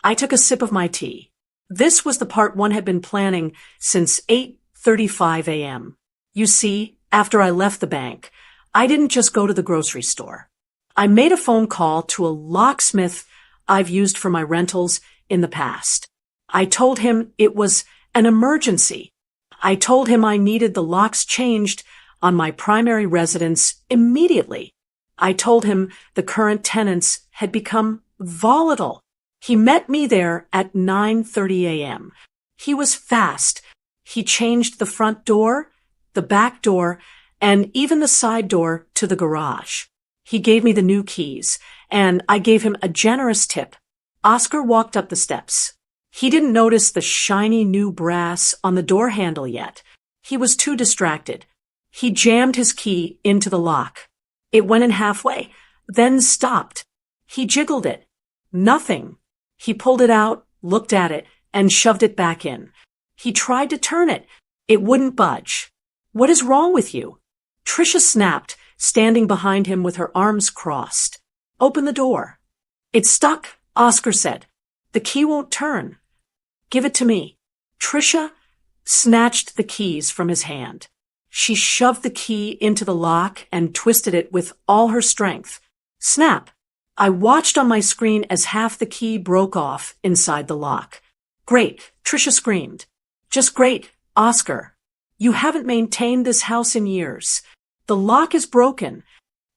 I took a sip of my tea. This was the part one had been planning since 8:35 a.m. You see, after I left the bank, I didn't just go to the grocery store. I made a phone call to a locksmith I've used for my rentals in the past. I told him it was an emergency. I told him I needed the locks changed on my primary residence immediately. I told him the current tenants had become volatile. He met me there at 9:30 a.m. He was fast. He changed the front door, the back door, and even the side door to the garage. He gave me the new keys, and I gave him a generous tip. Oscar walked up the steps. He didn't notice the shiny new brass on the door handle yet. He was too distracted. He jammed his key into the lock. It went in halfway, then stopped. He jiggled it. Nothing. He pulled it out, looked at it, and shoved it back in. He tried to turn it. It wouldn't budge. What is wrong with you? Trisha snapped, standing behind him with her arms crossed. Open the door. It's stuck, Oscar said. The key won't turn. Give it to me. Trisha snatched the keys from his hand. She shoved the key into the lock and twisted it with all her strength. Snap! I watched on my screen as half the key broke off inside the lock. Great, Trisha screamed. Just great, Oscar. You haven't maintained this house in years. The lock is broken.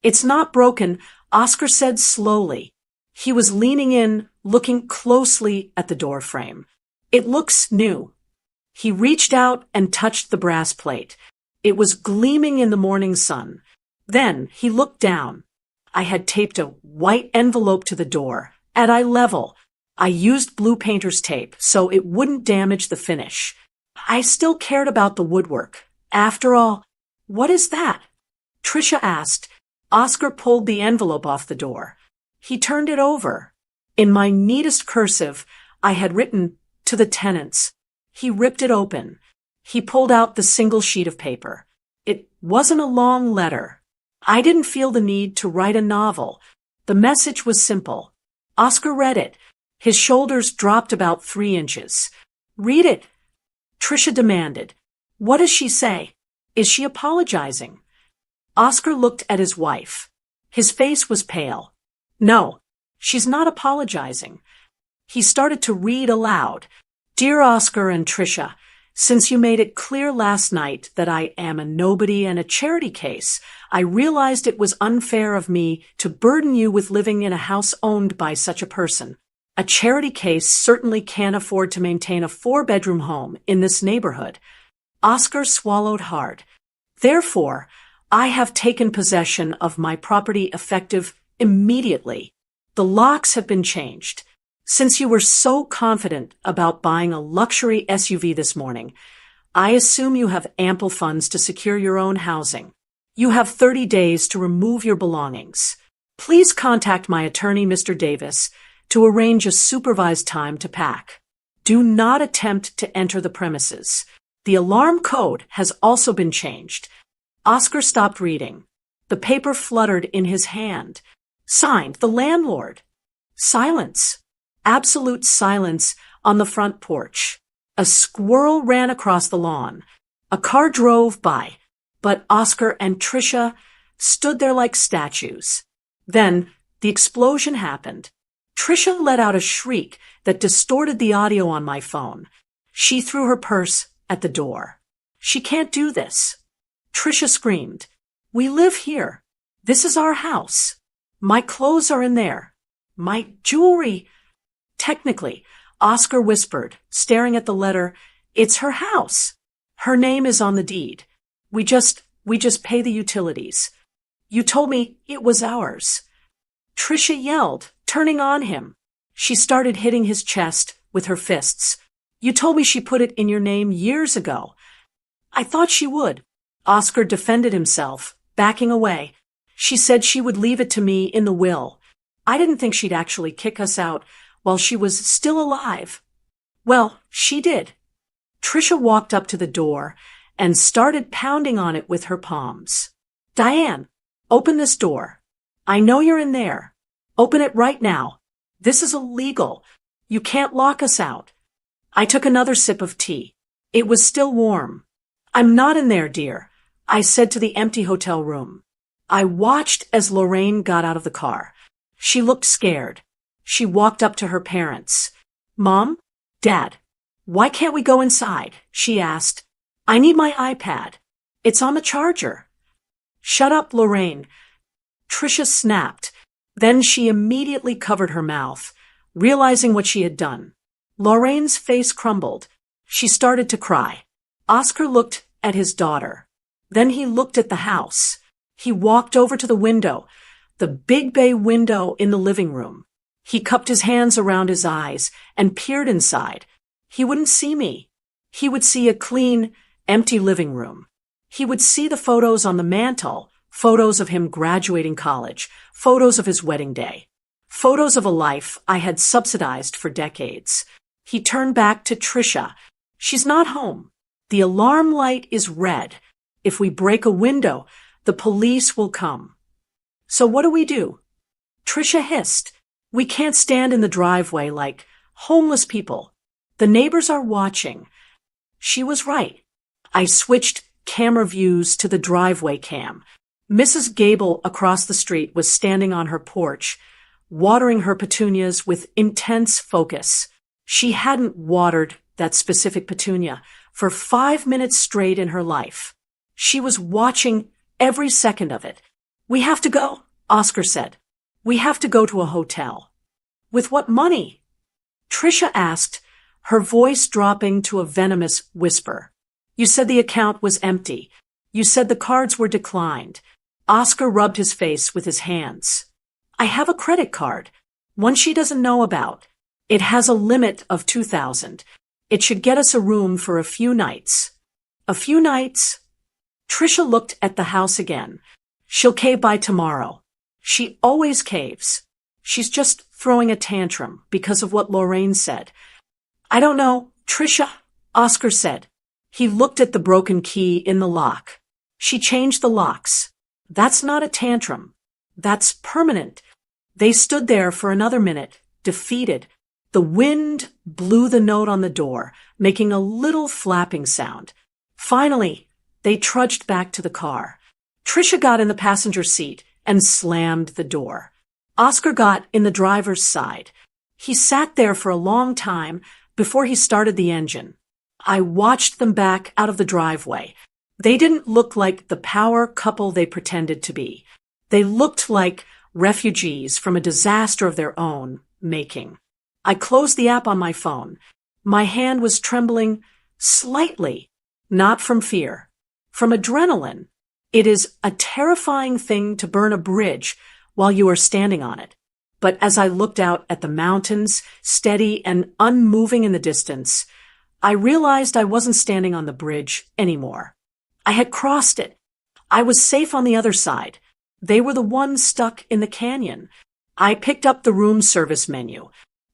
It's not broken, Oscar said slowly. He was leaning in, looking closely at the door frame. It looks new. He reached out and touched the brass plate. It was gleaming in the morning sun. Then he looked down. I had taped a white envelope to the door, at eye level. I used blue painter's tape so it wouldn't damage the finish. I still cared about the woodwork. After all, what is that? Trisha asked. Oscar pulled the envelope off the door. He turned it over. In my neatest cursive, I had written, "To the tenants." He ripped it open. He pulled out the single sheet of paper. It wasn't a long letter. I didn't feel the need to write a novel. The message was simple. Oscar read it. His shoulders dropped about 3 inches. Read it, Trisha demanded. What does she say? Is she apologizing? Oscar looked at his wife. His face was pale. No, she's not apologizing. He started to read aloud. Dear Oscar and Tricia, since you made it clear last night that I am a nobody and a charity case, I realized it was unfair of me to burden you with living in a house owned by such a person. A charity case certainly can't afford to maintain a 4-bedroom home in this neighborhood. Oscar swallowed hard. Therefore, I have taken possession of my property effective immediately. The locks have been changed. Since you were so confident about buying a luxury SUV this morning, I assume you have ample funds to secure your own housing. You have 30 days to remove your belongings. Please contact my attorney, Mr. Davis, to arrange a supervised time to pack. Do not attempt to enter the premises. The alarm code has also been changed. Oscar stopped reading. The paper fluttered in his hand. Signed, the landlord. Silence. Absolute silence on the front porch. A squirrel ran across the lawn. A car drove by, but Oscar and Tricia stood there like statues. Then the explosion happened. Tricia let out a shriek that distorted the audio on my phone. She threw her purse at the door. She can't do this. Tricia screamed. We live here. This is our house. My clothes are in there. My jewelry. Technically, Oscar whispered, staring at the letter, it's her house. Her name is on the deed. We just pay the utilities. You told me it was ours. Tricia yelled, turning on him. She started hitting his chest with her fists. You told me she put it in your name years ago. I thought she would. Oscar defended himself, backing away. She said she would leave it to me in the will. I didn't think she'd actually kick us out while she was still alive. Well, she did. Tricia walked up to the door and started pounding on it with her palms. Diane, open this door. I know you're in there. Open it right now. This is illegal. You can't lock us out. I took another sip of tea. It was still warm. I'm not in there, dear, I said to the empty hotel room. I watched as Lorraine got out of the car. She looked scared. She walked up to her parents. Mom? Dad? Why can't we go inside? She asked. I need my iPad. It's on the charger. Shut up, Lorraine. Tricia snapped. Then she immediately covered her mouth, realizing what she had done. Lorraine's face crumbled. She started to cry. Oscar looked at his daughter. Then he looked at the house. He walked over to the window, the big bay window in the living room. He cupped his hands around his eyes and peered inside. He wouldn't see me. He would see a clean, empty living room. He would see the photos on the mantel, photos of him graduating college, photos of his wedding day, photos of a life I had subsidized for decades. He turned back to Tricia. She's not home. The alarm light is red. If we break a window, the police will come. So what do? Tricia hissed. We can't stand in the driveway like homeless people. The neighbors are watching. She was right. I switched camera views to the driveway cam. Mrs. Gable across the street was standing on her porch, watering her petunias with intense focus. She hadn't watered that specific petunia for 5 minutes straight in her life. She was watching every second of it. We have to go, Oscar said. We have to go to a hotel. With what money? Tricia asked, her voice dropping to a venomous whisper. You said the account was empty. You said the cards were declined. Oscar rubbed his face with his hands. I have a credit card, one she doesn't know about. It has a limit of $2,000. It should get us a room for a few nights. A few nights? Tricia looked at the house again. She'll cave by tomorrow. She always caves. She's just throwing a tantrum because of what Lorraine said. I don't know, Tricia, Oscar said. He looked at the broken key in the lock. She changed the locks. That's not a tantrum. That's permanent. They stood there for another minute, defeated. The wind blew the note on the door, making a little flapping sound. Finally, they trudged back to the car. Trisha got in the passenger seat and slammed the door. Oscar got in the driver's side. He sat there for a long time before he started the engine. I watched them back out of the driveway. They didn't look like the power couple they pretended to be. They looked like refugees from a disaster of their own making. I closed the app on my phone. My hand was trembling slightly, not from fear, from adrenaline. It is a terrifying thing to burn a bridge while you are standing on it. But as I looked out at the mountains, steady and unmoving in the distance, I realized I wasn't standing on the bridge anymore. I had crossed it. I was safe on the other side. They were the ones stuck in the canyon. I picked up the room service menu.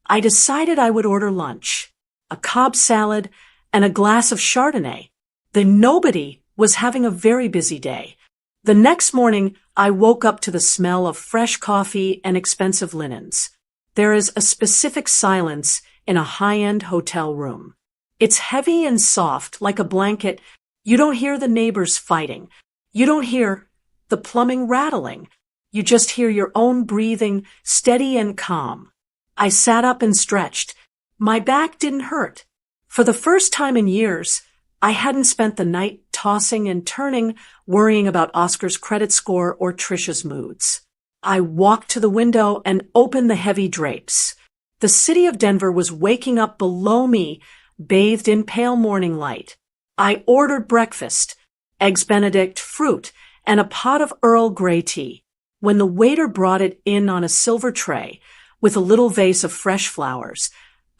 I decided I would order lunch, a Cobb salad and a glass of Chardonnay. The nobody was having a very busy day. The next morning, I woke up to the smell of fresh coffee and expensive linens. There is a specific silence in a high-end hotel room. It's heavy and soft, like a blanket. You don't hear the neighbors fighting. You don't hear the plumbing rattling. You just hear your own breathing, steady and calm. I sat up and stretched. My back didn't hurt. For the first time in years, I hadn't spent the night tossing and turning, worrying about Oscar's credit score or Trisha's moods. I walked to the window and opened the heavy drapes. The city of Denver was waking up below me, bathed in pale morning light. I ordered breakfast, eggs Benedict, fruit, and a pot of Earl Grey tea. When the waiter brought it in on a silver tray with a little vase of fresh flowers,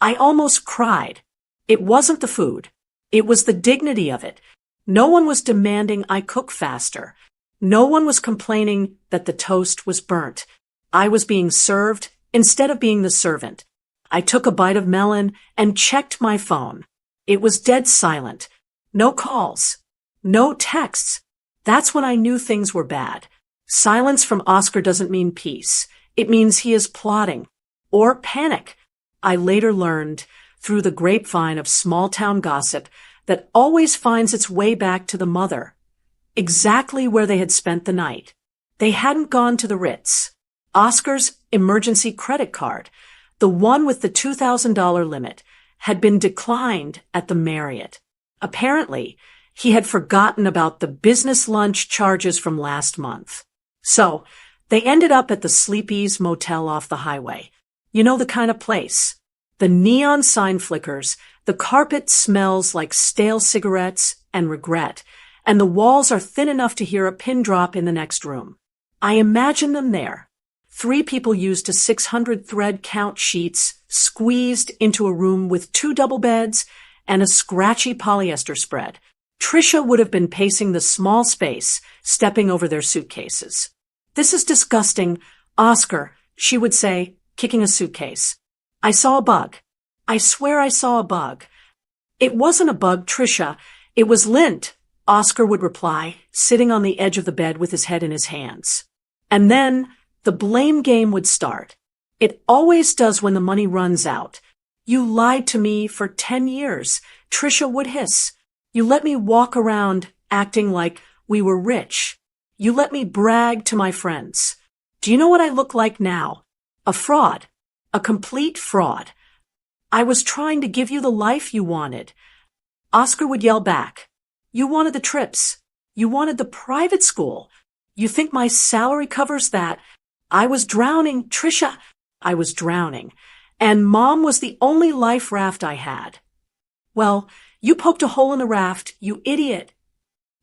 I almost cried. It wasn't the food. It was the dignity of it. No one was demanding I cook faster. No one was complaining that the toast was burnt. I was being served instead of being the servant. I took a bite of melon and checked my phone. It was dead silent. No calls. No texts. That's when I knew things were bad. Silence from Oscar doesn't mean peace. It means he is plotting. Or panic. I later learned, through the grapevine of small-town gossip, that always finds its way back to the mother, exactly where they had spent the night. They hadn't gone to the Ritz. Oscar's emergency credit card, the one with the $2,000 limit, had been declined at the Marriott. Apparently, he had forgotten about the business lunch charges from last month. So, they ended up at the Sleepy's Motel off the highway. You know the kind of place. The neon sign flickers, the carpet smells like stale cigarettes and regret, and the walls are thin enough to hear a pin drop in the next room. I imagine them there. 3 people used a 600 thread count sheets squeezed into a room with 2 double beds and a scratchy polyester spread. Trisha would have been pacing the small space, stepping over their suitcases. "This is disgusting, Oscar," she would say, kicking a suitcase. "I saw a bug. I swear I saw a bug." "It wasn't a bug, Trisha. It was lint," Oscar would reply, sitting on the edge of the bed with his head in his hands. And then the blame game would start. It always does when the money runs out. "You lied to me for 10 years, Trisha would hiss. "You let me walk around acting like we were rich. You let me brag to my friends. Do you know what I look like now? A fraud. A complete fraud. I was trying to give you the life you wanted." Oscar would yell back, "You wanted the trips. You wanted the private school. You think my salary covers that? I was drowning, Trisha. I was drowning. And Mom was the only life raft I had." "Well, you poked a hole in the raft, you idiot."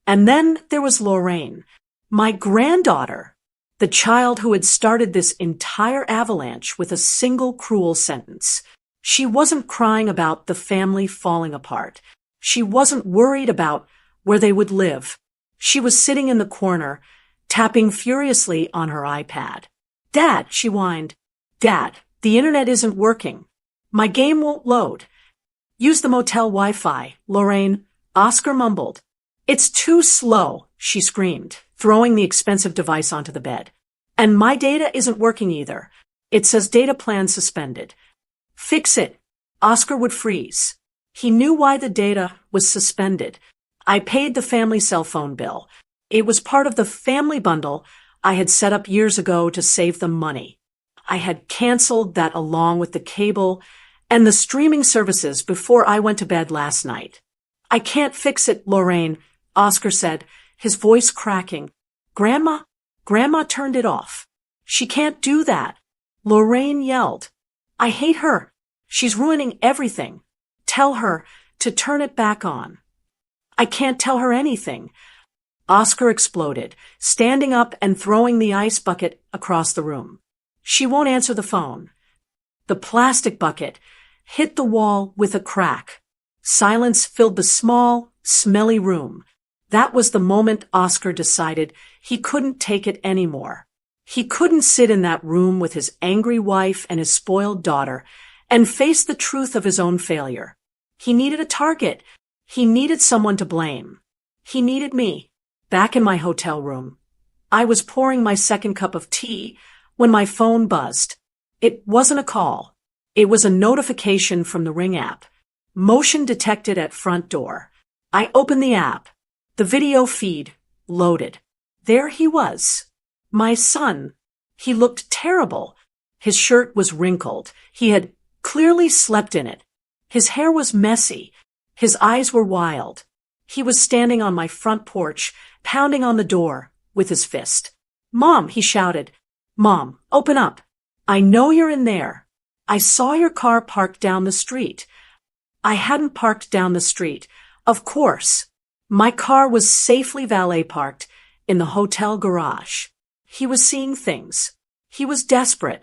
And then there was Lorraine, my granddaughter, the child who had started this entire avalanche with a single cruel sentence. She wasn't crying about the family falling apart. She wasn't worried about where they would live. She was sitting in the corner, tapping furiously on her iPad. "Dad," she whined. "Dad, the internet isn't working. My game won't load." "Use the motel Wi-Fi, Lorraine," Oscar mumbled. "It's too slow," she screamed, throwing the expensive device onto the bed. "And my data isn't working either. It says data plan suspended." "Fix it." Oscar would freeze. He knew why the data was suspended. I paid the family cell phone bill. It was part of the family bundle I had set up years ago to save them money. I had canceled that along with the cable and the streaming services before I went to bed last night. I can't fix it, Lorraine, Oscar said, his voice cracking. Grandma turned it off. She can't do that. Lorraine yelled. I hate her. She's ruining everything. Tell her to turn it back on. I can't tell her anything. Oscar exploded, standing up and throwing the ice bucket across the room. She won't answer the phone. The plastic bucket hit the wall with a crack. Silence filled the small, smelly room. That was the moment Oscar decided he couldn't take it anymore. He couldn't sit in that room with his angry wife and his spoiled daughter and face the truth of his own failure. He needed a target. He needed someone to blame. He needed me. Back in my hotel room, I was pouring my second cup of tea when my phone buzzed. It wasn't a call. It was a notification from the Ring app. Motion detected at front door. I opened the app. The video feed loaded. There he was. My son. He looked terrible. His shirt was wrinkled. He had clearly slept in it. His hair was messy. His eyes were wild. He was standing on my front porch, pounding on the door with his fist. Mom, he shouted. Mom, open up. I know you're in there. I saw your car parked down the street. I hadn't parked down the street. Of course. My car was safely valet parked in the hotel garage. He was seeing things. He was desperate.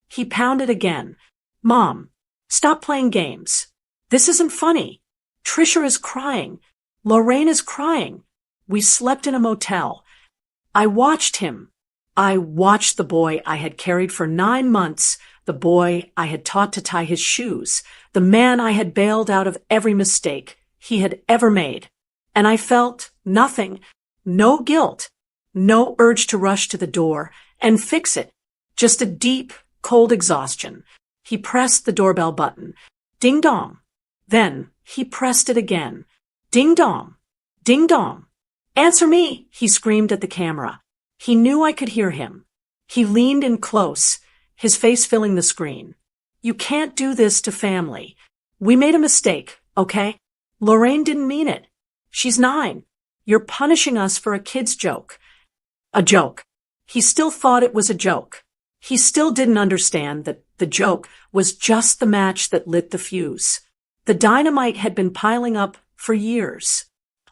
He pounded again. Mom, stop playing games. This isn't funny. Trisha is crying. Lorraine is crying. We slept in a motel. I watched him. I watched the boy I had carried for 9 months, the boy I had taught to tie his shoes, the man I had bailed out of every mistake he had ever made. And I felt nothing, no guilt, no urge to rush to the door and fix it, just a deep, cold exhaustion. He pressed the doorbell button. Ding dong. Then he pressed it again. Ding dong. Ding dong. Answer me, he screamed at the camera. He knew I could hear him. He leaned in close, his face filling the screen. You can't do this to family. We made a mistake, okay? Lorraine didn't mean it. She's 9. You're punishing us for a kid's joke. A joke. He still thought it was a joke. He still didn't understand that the joke was just the match that lit the fuse. The dynamite had been piling up for years.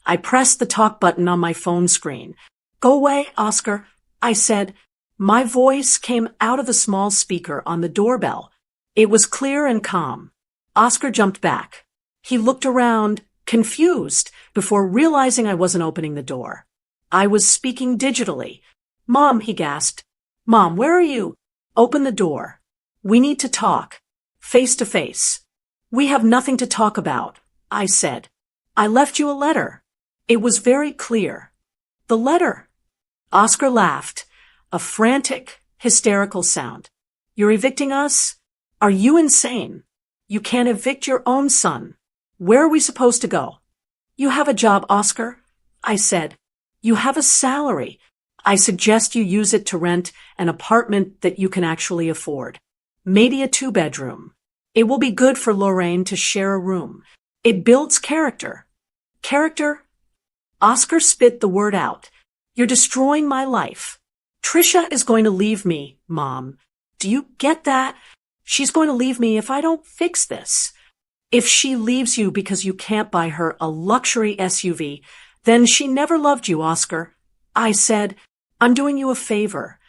I pressed the talk button on my phone screen. Go away, Oscar, I said. My voice came out of the small speaker on the doorbell. It was clear and calm. Oscar jumped back. He looked around, confused, before realizing I wasn't opening the door. I was speaking digitally. Mom, he gasped. Mom, where are you? Open the door. We need to talk. Face to face. We have nothing to talk about, I said. I left you a letter. It was very clear. The letter. Oscar laughed, a frantic, hysterical sound. You're evicting us? Are you insane? You can't evict your own son. Where are we supposed to go? You have a job, Oscar, I said. You have a salary. I suggest you use it to rent an apartment that you can actually afford. Maybe a 2-bedroom. It will be good for Lorraine to share a room. It builds character. Character? Oscar spit the word out. You're destroying my life. Trisha is going to leave me, Mom. Do you get that? She's going to leave me if I don't fix this. If she leaves you because you can't buy her a luxury SUV, then she never loved you, Oscar. I said, I'm doing you a favor.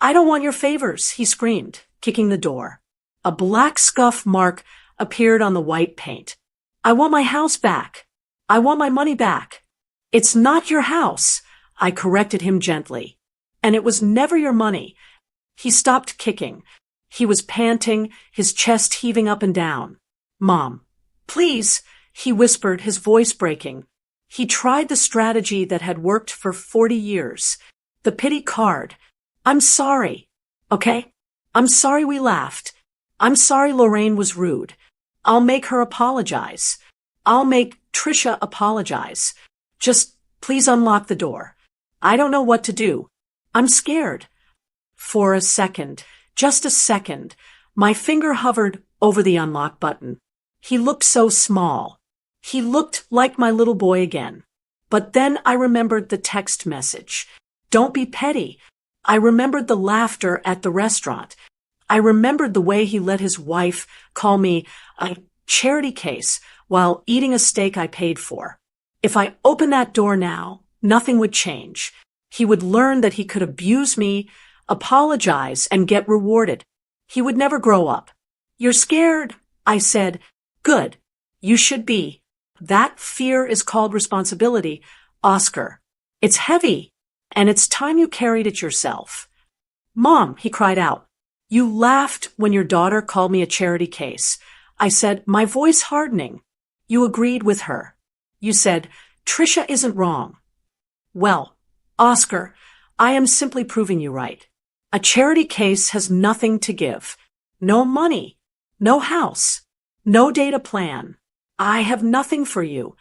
I don't want your favors, he screamed, kicking the door. A black scuff mark appeared on the white paint. I want my house back. I want my money back. It's not your house, I corrected him gently. And it was never your money. He stopped kicking. He was panting, his chest heaving up and down. Mom, please, he whispered, his voice breaking. He tried the strategy that had worked for 40 years. The pity card. I'm sorry. Okay? I'm sorry we laughed. I'm sorry Lorraine was rude. I'll make her apologize. I'll make Trisha apologize. Just please unlock the door. I don't know what to do. I'm scared. For a second, just a second, my finger hovered over the unlock button. He looked so small. He looked like my little boy again. But then I remembered the text message. Don't be petty. I remembered the laughter at the restaurant. I remembered the way he let his wife call me a charity case while eating a steak I paid for. If I opened that door now, nothing would change. He would learn that he could abuse me, apologize, and get rewarded. He would never grow up. You're scared, I said. Good. You should be. That fear is called responsibility, Oscar. It's heavy, and it's time you carried it yourself. Mom, he cried out. You laughed when your daughter called me a charity case. I said, my voice hardening. You agreed with her. You said, Trisha isn't wrong. Well, Oscar, I am simply proving you right. A charity case has nothing to give. No money, no house, no data plan. I have nothing for you.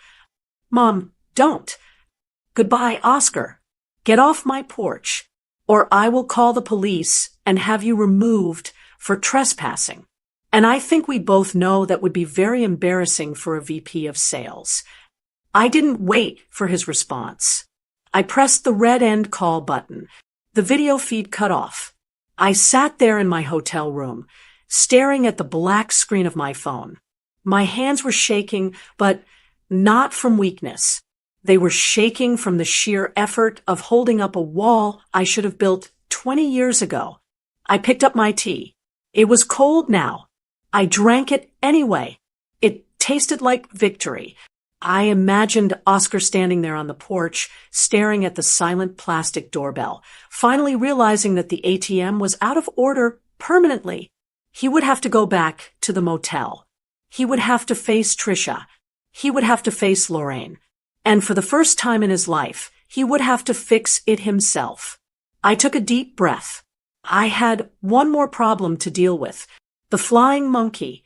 Mom, don't. Goodbye, Oscar. Get off my porch, or I will call the police and have you removed for trespassing. And I think we both know that would be very embarrassing for a VP of sales. I didn't wait for his response. I pressed the red end call button. The video feed cut off. I sat there in my hotel room, staring at the black screen of my phone. My hands were shaking, but not from weakness. They were shaking from the sheer effort of holding up a wall I should have built 20 years ago. I picked up my tea. It was cold now. I drank it anyway. It tasted like victory. I imagined Oscar standing there on the porch, staring at the silent plastic doorbell, finally realizing that the ATM was out of order permanently. He would have to go back to the motel. He would have to face Trisha. He would have to face Lorraine. And for the first time in his life, he would have to fix it himself. I took a deep breath. I had one more problem to deal with. The flying monkey.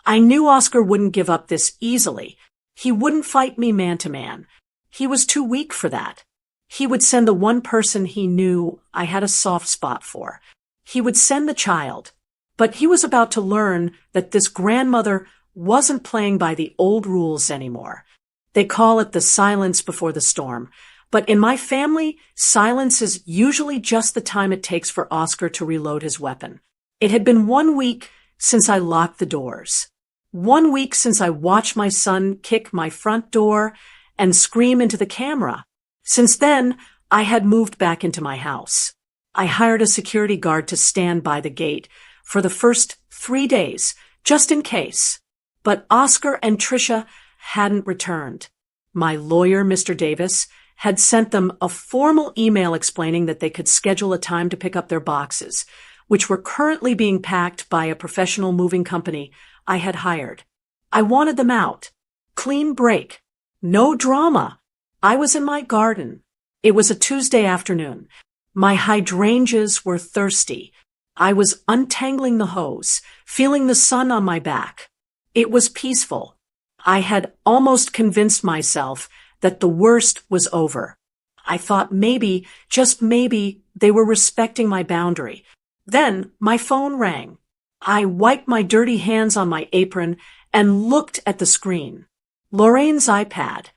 I knew Oscar wouldn't give up this easily. He wouldn't fight me man to man. He was too weak for that. He would send the one person he knew I had a soft spot for. He would send the child. But he was about to learn that this grandmother wasn't playing by the old rules anymore. They call it the silence before the storm. But in my family, silence is usually just the time it takes for Oscar to reload his weapon. It had been 1 week since I locked the doors. 1 week since I watched my son kick my front door and scream into the camera. Since then, I had moved back into my house. I hired a security guard to stand by the gate for the first 3 days, just in case. But Oscar and Trisha hadn't returned. My lawyer, Mr. Davis, had sent them a formal email explaining that they could schedule a time to pick up their boxes, which were currently being packed by a professional moving company I had hired. I wanted them out. Clean break. No drama. I was in my garden. It was a Tuesday afternoon. My hydrangeas were thirsty. I was untangling the hose, feeling the sun on my back. It was peaceful. I had almost convinced myself that the worst was over. I thought maybe, just maybe, they were respecting my boundary. Then my phone rang. I wiped my dirty hands on my apron and looked at the screen. Lorraine's iPad.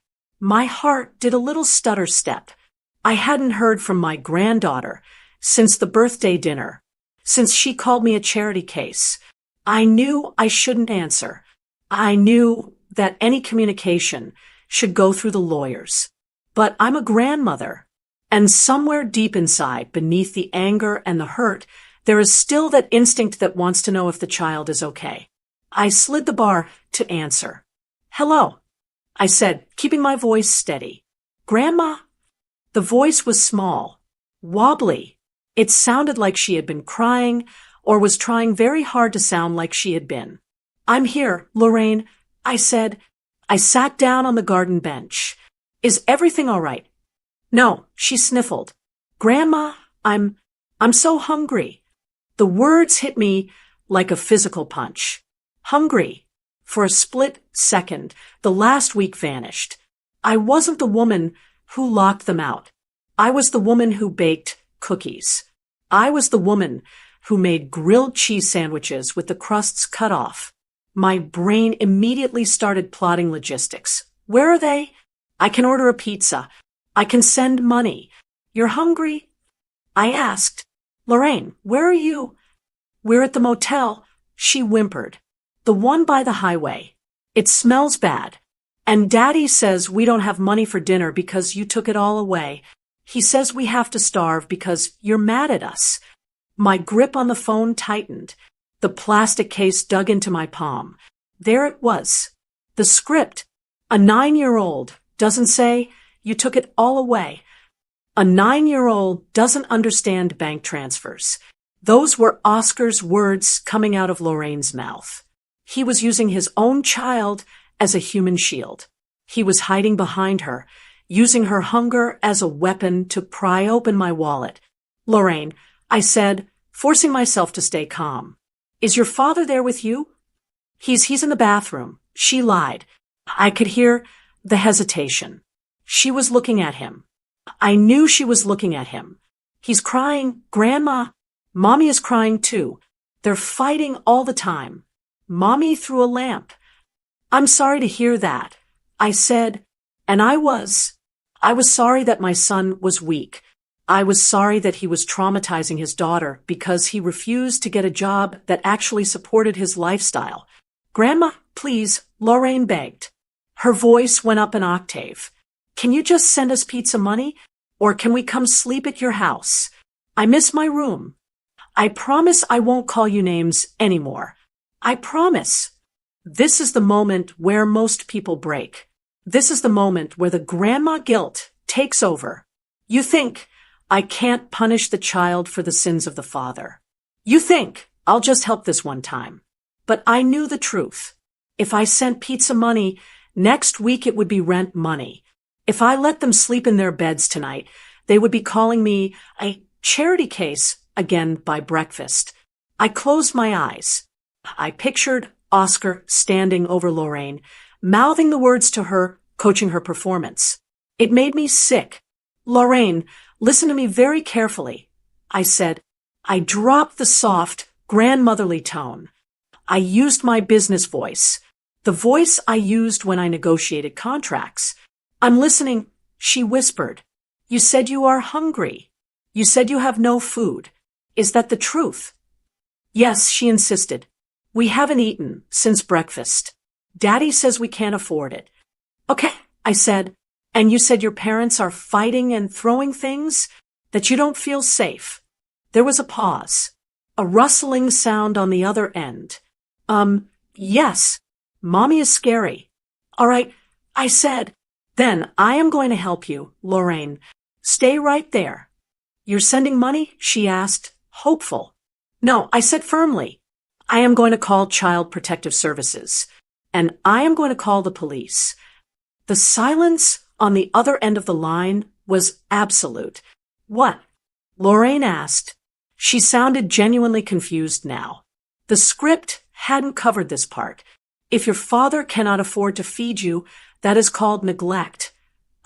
My heart did a little stutter step. I hadn't heard from my granddaughter since the birthday dinner, since she called me a charity case. I knew I shouldn't answer. I knew that any communication should go through the lawyers. But I'm a grandmother, and somewhere deep inside, beneath the anger and the hurt, there is still that instinct that wants to know if the child is okay. I slid the bar to answer. Hello, I said, keeping my voice steady. Grandma? The voice was small, wobbly. It sounded like she had been crying or was trying very hard to sound like she had been. I'm here, Lorraine, I said. I sat down on the garden bench. Is everything all right? No, she sniffled. Grandma, I'm so hungry. The words hit me like a physical punch. Hungry. For a split second, the last week vanished. I wasn't the woman who locked them out. I was the woman who baked cookies. I was the woman who made grilled cheese sandwiches with the crusts cut off. My brain immediately started plotting logistics. Where are they? I can order a pizza. I can send money. You're hungry? I asked. Lorraine, where are you? We're at the motel, she whimpered. The one by the highway. It smells bad. And Daddy says we don't have money for dinner because you took it all away. He says we have to starve because you're mad at us. My grip on the phone tightened. The plastic case dug into my palm. There it was. The script. A 9-year-old doesn't say, you took it all away. A 9-year-old doesn't understand bank transfers. Those were Oscar's words coming out of Lorraine's mouth. He was using his own child as a human shield. He was hiding behind her, using her hunger as a weapon to pry open my wallet. Lorraine, I said, forcing myself to stay calm. Is your father there with you? He's in the bathroom. She lied. I could hear the hesitation. She was looking at him. I knew she was looking at him. He's crying, Grandma. Mommy is crying too. They're fighting all the time. Mommy threw a lamp. I'm sorry to hear that, I said, and I was sorry that my son was weak. I was sorry that he was traumatizing his daughter because he refused to get a job that actually supported his lifestyle. Grandma, please, Lorraine begged. Her voice went up an octave. Can you just send us pizza money? Or can we come sleep at your house? I miss my room. I promise I won't call you names anymore. I promise. This is the moment where most people break. This is the moment where the grandma guilt takes over. You think, I can't punish the child for the sins of the father. You think, I'll just help this one time. But I knew the truth. If I sent pizza money, next week it would be rent money. If I let them sleep in their beds tonight, they would be calling me a charity case again by breakfast. I closed my eyes. I pictured Oscar standing over Lorraine, mouthing the words to her, coaching her performance. It made me sick. Lorraine, listen to me very carefully, I said. I dropped the soft, grandmotherly tone. I used my business voice, the voice I used when I negotiated contracts. I'm listening, she whispered. You said you are hungry. You said you have no food. Is that the truth? Yes, she insisted. We haven't eaten since breakfast. Daddy says we can't afford it. Okay, I said. And you said your parents are fighting and throwing things? That you don't feel safe? There was a pause. A rustling sound on the other end. Yes. Mommy is scary. All right, I said. Then I am going to help you, Lorraine. Stay right there. You're sending money? She asked, hopeful. No, I said firmly. I am going to call Child Protective Services. And I am going to call the police. The silence on the other end of the line was absolute. What? Lorraine asked. She sounded genuinely confused now. The script hadn't covered this part. If your father cannot afford to feed you, that is called neglect.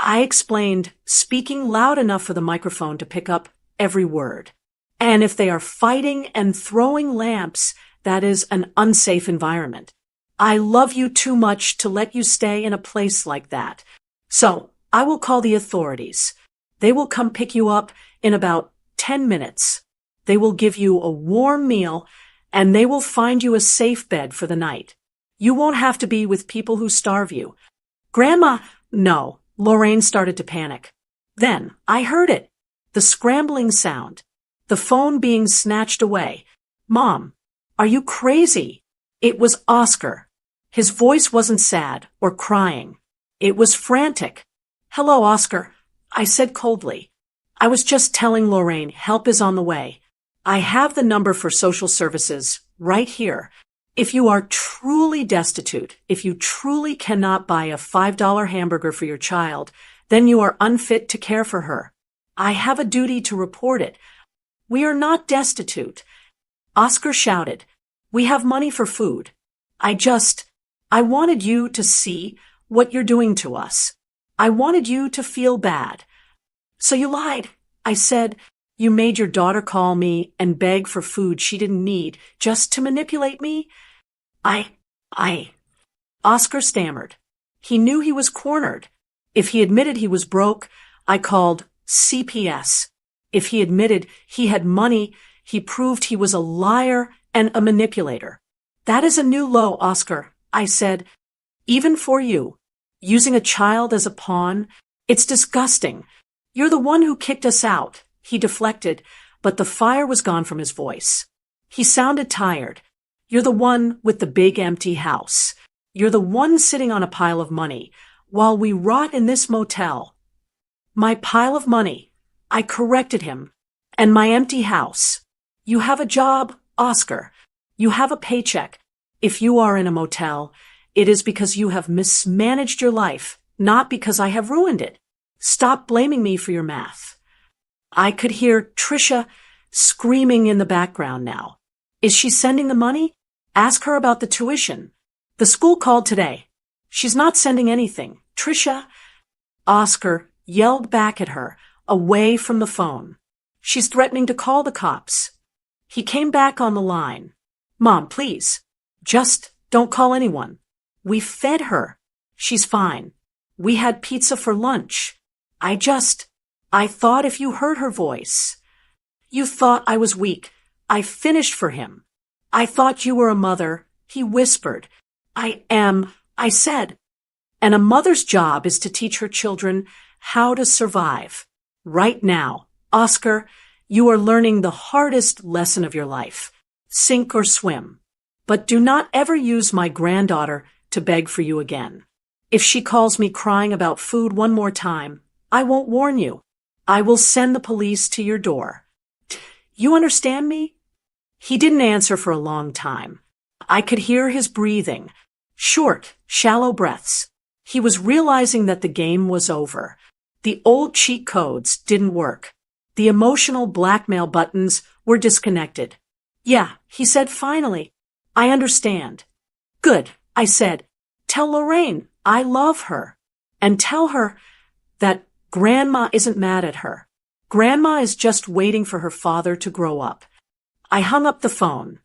I explained, speaking loud enough for the microphone to pick up every word. And if they are fighting and throwing lamps, that is an unsafe environment. I love you too much to let you stay in a place like that. So I will call the authorities. They will come pick you up in about 10 minutes. They will give you a warm meal and they will find you a safe bed for the night. You won't have to be with people who starve you. Grandma, no. Lorraine started to panic. Then I heard it. The scrambling sound. The phone being snatched away. Mom, are you crazy? It was Oscar. His voice wasn't sad or crying. It was frantic. Hello, Oscar, I said coldly. I was just telling Lorraine help is on the way. I have the number for social services right here. If you are truly destitute, if you truly cannot buy a $5 hamburger for your child, then you are unfit to care for her. I have a duty to report it. We are not destitute. Oscar shouted. We have money for food. I wanted you to see what you're doing to us. I wanted you to feel bad. So you lied. I said, you made your daughter call me and beg for food she didn't need just to manipulate me? I. Oscar stammered. He knew he was cornered. If he admitted he was broke, I called CPS. If he admitted he had money, he proved he was a liar and a manipulator. That is a new low, Oscar, I said. Even for you. Using a child as a pawn, it's disgusting. You're the one who kicked us out. He deflected, but the fire was gone from his voice. He sounded tired. You're the one with the big empty house. You're the one sitting on a pile of money, while we rot in this motel. My pile of money. I corrected him. And my empty house. You have a job, Oscar. You have a paycheck. If you are in a motel, it is because you have mismanaged your life, not because I have ruined it. Stop blaming me for your math. I could hear Tricia screaming in the background now. Is she sending the money? Ask her about the tuition. The school called today. She's not sending anything. Tricia. Oscar yelled back at her, away from the phone. She's threatening to call the cops. He came back on the line. Mom, please. Just don't call anyone. We fed her. She's fine. We had pizza for lunch. I thought if you heard her voice. You thought I was weak. I finished for him. I thought you were a mother. He whispered. I am, I said. And a mother's job is to teach her children how to survive. Right now, Oscar, you are learning the hardest lesson of your life. Sink or swim. But do not ever use my granddaughter to beg for you again. If she calls me crying about food one more time, I won't warn you. I will send the police to your door. You understand me? He didn't answer for a long time. I could hear his breathing. Short, shallow breaths. He was realizing that the game was over. The old cheat codes didn't work. The emotional blackmail buttons were disconnected. Yeah, he said finally. I understand. Good, I said. Tell Lorraine I love her. And tell her that Grandma isn't mad at her. Grandma is just waiting for her father to grow up. I hung up the phone.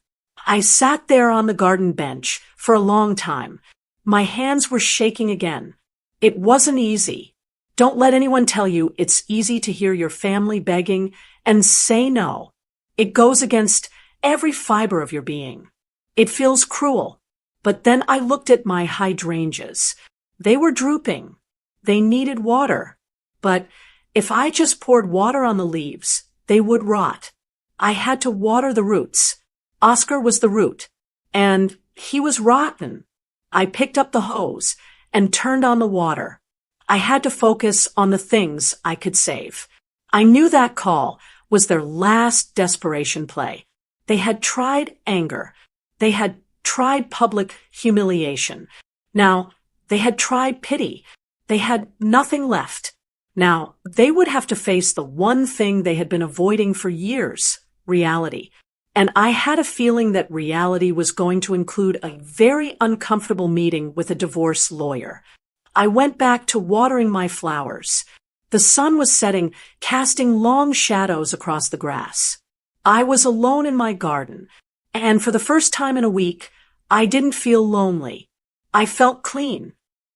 I sat there on the garden bench for a long time. My hands were shaking again. It wasn't easy. Don't let anyone tell you it's easy to hear your family begging and say no. It goes against every fiber of your being. It feels cruel. But then I looked at my hydrangeas. They were drooping. They needed water. But if I just poured water on the leaves, they would rot. I had to water the roots. Oscar was the root. And he was rotten. I picked up the hose and turned on the water. I had to focus on the things I could save. I knew that call was their last desperation play. They had tried anger. They had tried public humiliation. Now, they had tried pity. They had nothing left. Now, they would have to face the one thing they had been avoiding for years, reality. And I had a feeling that reality was going to include a very uncomfortable meeting with a divorce lawyer. I went back to watering my flowers. The sun was setting, casting long shadows across the grass. I was alone in my garden, and for the first time in a week, I didn't feel lonely. I felt clean.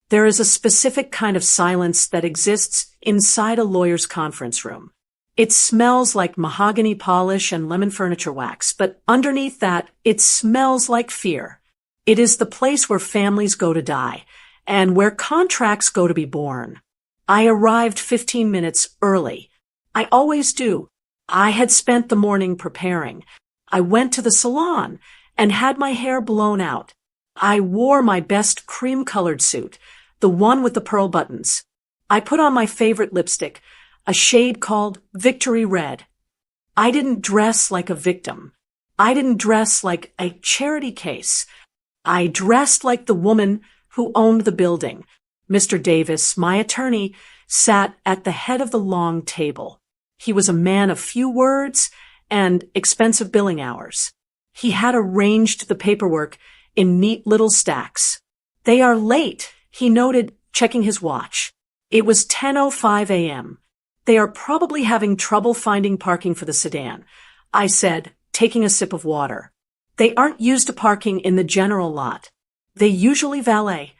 There is a specific kind of silence that exists inside a lawyer's conference room. It smells like mahogany polish and lemon furniture wax, but underneath that, it smells like fear. It is the place where families go to die, and where contracts go to be born. I arrived 15 minutes early. I always do. I had spent the morning preparing. I went to the salon and had my hair blown out. I wore my best cream-colored suit, the one with the pearl buttons. I put on my favorite lipstick, a shade called Victory Red. I didn't dress like a victim. I didn't dress like a charity case. I dressed like the woman who owned the building. Mr. Davis, my attorney, sat at the head of the long table. He was a man of few words and expensive billing hours. He had arranged the paperwork in neat little stacks. They are late, he noted, checking his watch. It was 10:05 a.m. They are probably having trouble finding parking for the sedan, I said, taking a sip of water. They aren't used to parking in the general lot. They usually valet.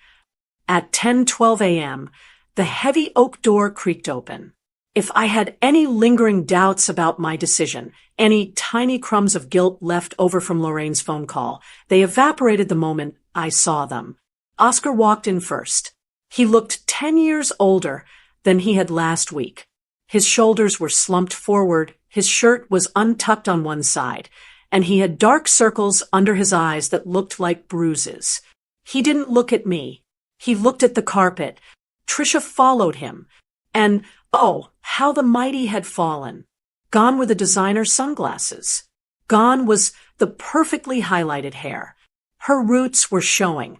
At 10:12 a.m., the heavy oak door creaked open. If I had any lingering doubts about my decision, any tiny crumbs of guilt left over from Lorraine's phone call, they evaporated the moment I saw them. Oscar walked in first. He looked 10 years older than he had last week. His shoulders were slumped forward, his shirt was untucked on one side, and he had dark circles under his eyes that looked like bruises. He didn't look at me. He looked at the carpet. Tricia followed him. And, oh, how the mighty had fallen. Gone were the designer sunglasses. Gone was the perfectly highlighted hair. Her roots were showing,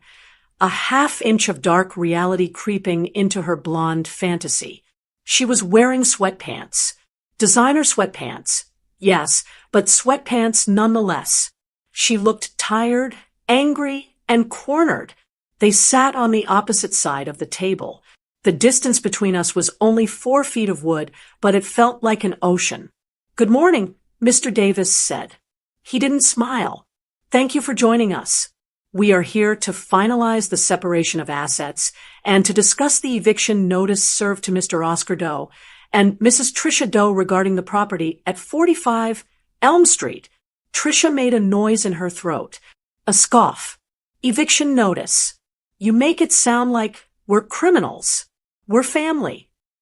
a half-inch of dark reality creeping into her blonde fantasy. She was wearing sweatpants. Designer sweatpants. Yes, but sweatpants nonetheless. She looked tired, angry, and cornered. They sat on the opposite side of the table. The distance between us was only 4 feet of wood, but it felt like an ocean. "Good morning," Mr. Davis said. He didn't smile. "Thank you for joining us. We are here to finalize the separation of assets and to discuss the eviction notice served to Mr. Oscar Doe and Mrs. Tricia Doe regarding the property at 45 Elm Street." Tricia made a noise in her throat. A scoff. "Eviction notice. You make it sound like we're criminals. We're family."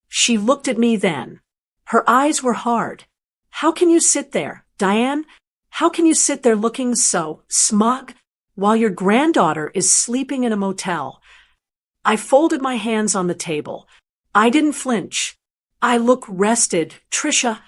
She looked at me then. Her eyes were hard. "How can you sit there, Diane? How can you sit there looking so smug while your granddaughter is sleeping in a motel?" I folded my hands on the table. I didn't flinch. "I look rested, Tricia,"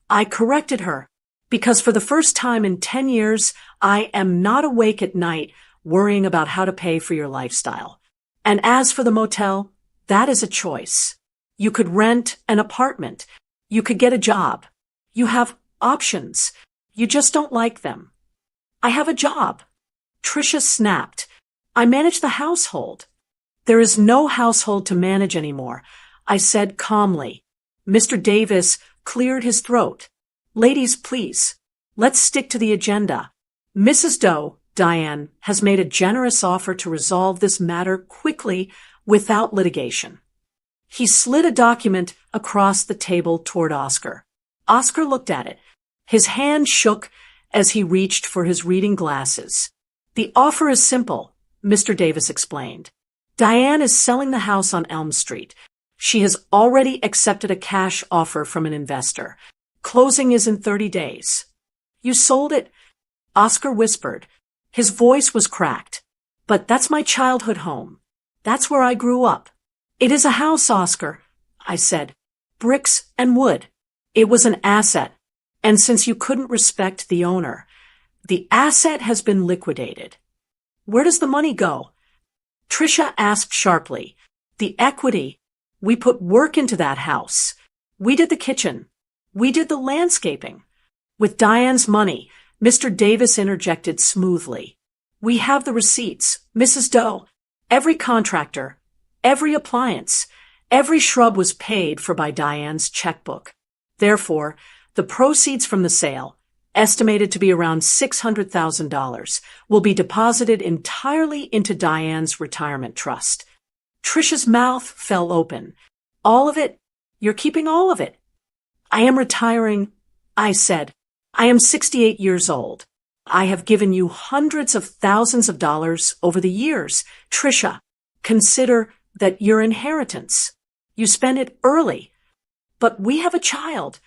I corrected her, "because for the first time in 10 years, I am not awake at night worrying about how to pay for your lifestyle. And as for the motel, that is a choice. You could rent an apartment. You could get a job. You have options. You just don't like them." "I have a job." Tricia snapped. "I manage the household." "There is no household to manage anymore," I said calmly. Mr. Davis cleared his throat. "Ladies, please. Let's stick to the agenda. Mrs. Doe, Diane, has made a generous offer to resolve this matter quickly without litigation." He slid a document across the table toward Oscar. Oscar looked at it. His hand shook as he reached for his reading glasses. "The offer is simple," Mr. Davis explained. "Diane is selling the house on Elm Street. She has already accepted a cash offer from an investor. Closing is in 30 days. "You sold it?" Oscar whispered. His voice was cracked. "But that's my childhood home. That's where I grew up." "It is a house, Oscar," I said. "Bricks and wood. It was an asset. And since you couldn't respect the owner, the asset has been liquidated." "Where does the money go?" Tricia asked sharply. "The equity. We put work into that house. We did the kitchen. We did the landscaping." With Diane's money, Mr. Davis interjected smoothly. "We have the receipts, Mrs. Doe. Every contractor, every appliance, every shrub was paid for by Diane's checkbook. Therefore, the proceeds from the sale, estimated to be around $600,000, will be deposited entirely into Diane's retirement trust." Tricia's mouth fell open. "All of it? You're keeping all of it?" "I am retiring," I said. "I am 68 years old. I have given you hundreds of thousands of dollars over the years. Tricia, consider that your inheritance. You spent it early. But we have a child."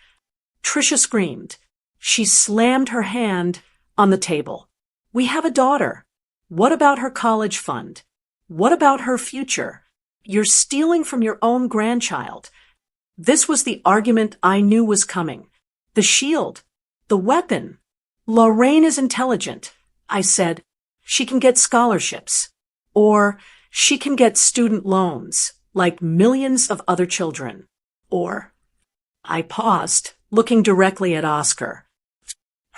Tricia screamed. She slammed her hand on the table. "We have a daughter. What about her college fund? What about her future? You're stealing from your own grandchild." This was the argument I knew was coming. The shield. The weapon. "Lorraine is intelligent," I said. "She can get scholarships. Or she can get student loans, like millions of other children. Or—" I paused, looking directly at Oscar.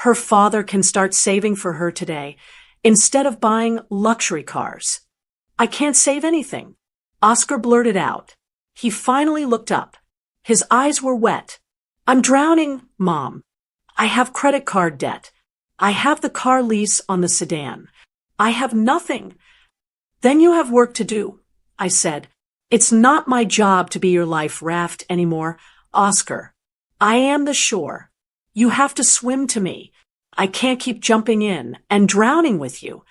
"Her father can start saving for her today, instead of buying luxury cars." "I can't save anything," Oscar blurted out. He finally looked up. His eyes were wet. I'm drowning, Mom. I have credit card debt. I have the car lease on the sedan. I have nothing. Then you have work to do, I said. It's not my job to be your life raft anymore, Oscar. I am the shore. You have to swim to me. I can't keep jumping in and drowning with you.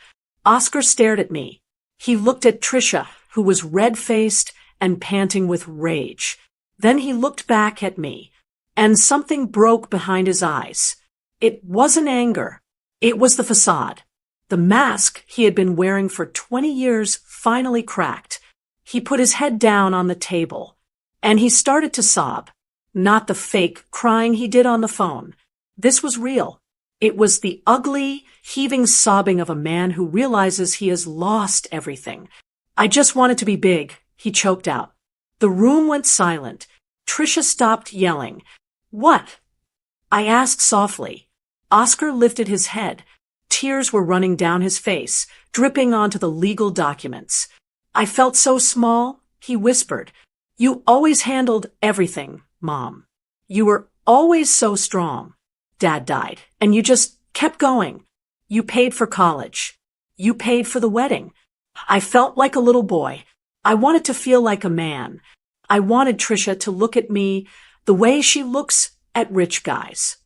Oscar stared at me. He looked at Tricia, who was red-faced and panting with rage. Then he looked back at me, and something broke behind his eyes. It wasn't anger. It was the facade. The mask he had been wearing for 20 years finally cracked. He put his head down on the table, and he started to sob. Not the fake crying he did on the phone. This was real. It was the ugly, heaving sobbing of a man who realizes he has lost everything. I just wanted to be big, he choked out. The room went silent. Tricia stopped yelling. What? I asked softly. Oscar lifted his head. Tears were running down his face, dripping onto the legal documents. I felt so small, he whispered. You always handled everything, Mom. You were always so strong. Dad died, and you just kept going. You paid for college. You paid for the wedding. I felt like a little boy. I wanted to feel like a man. I wanted Tricia to look at me the way she looks at rich guys.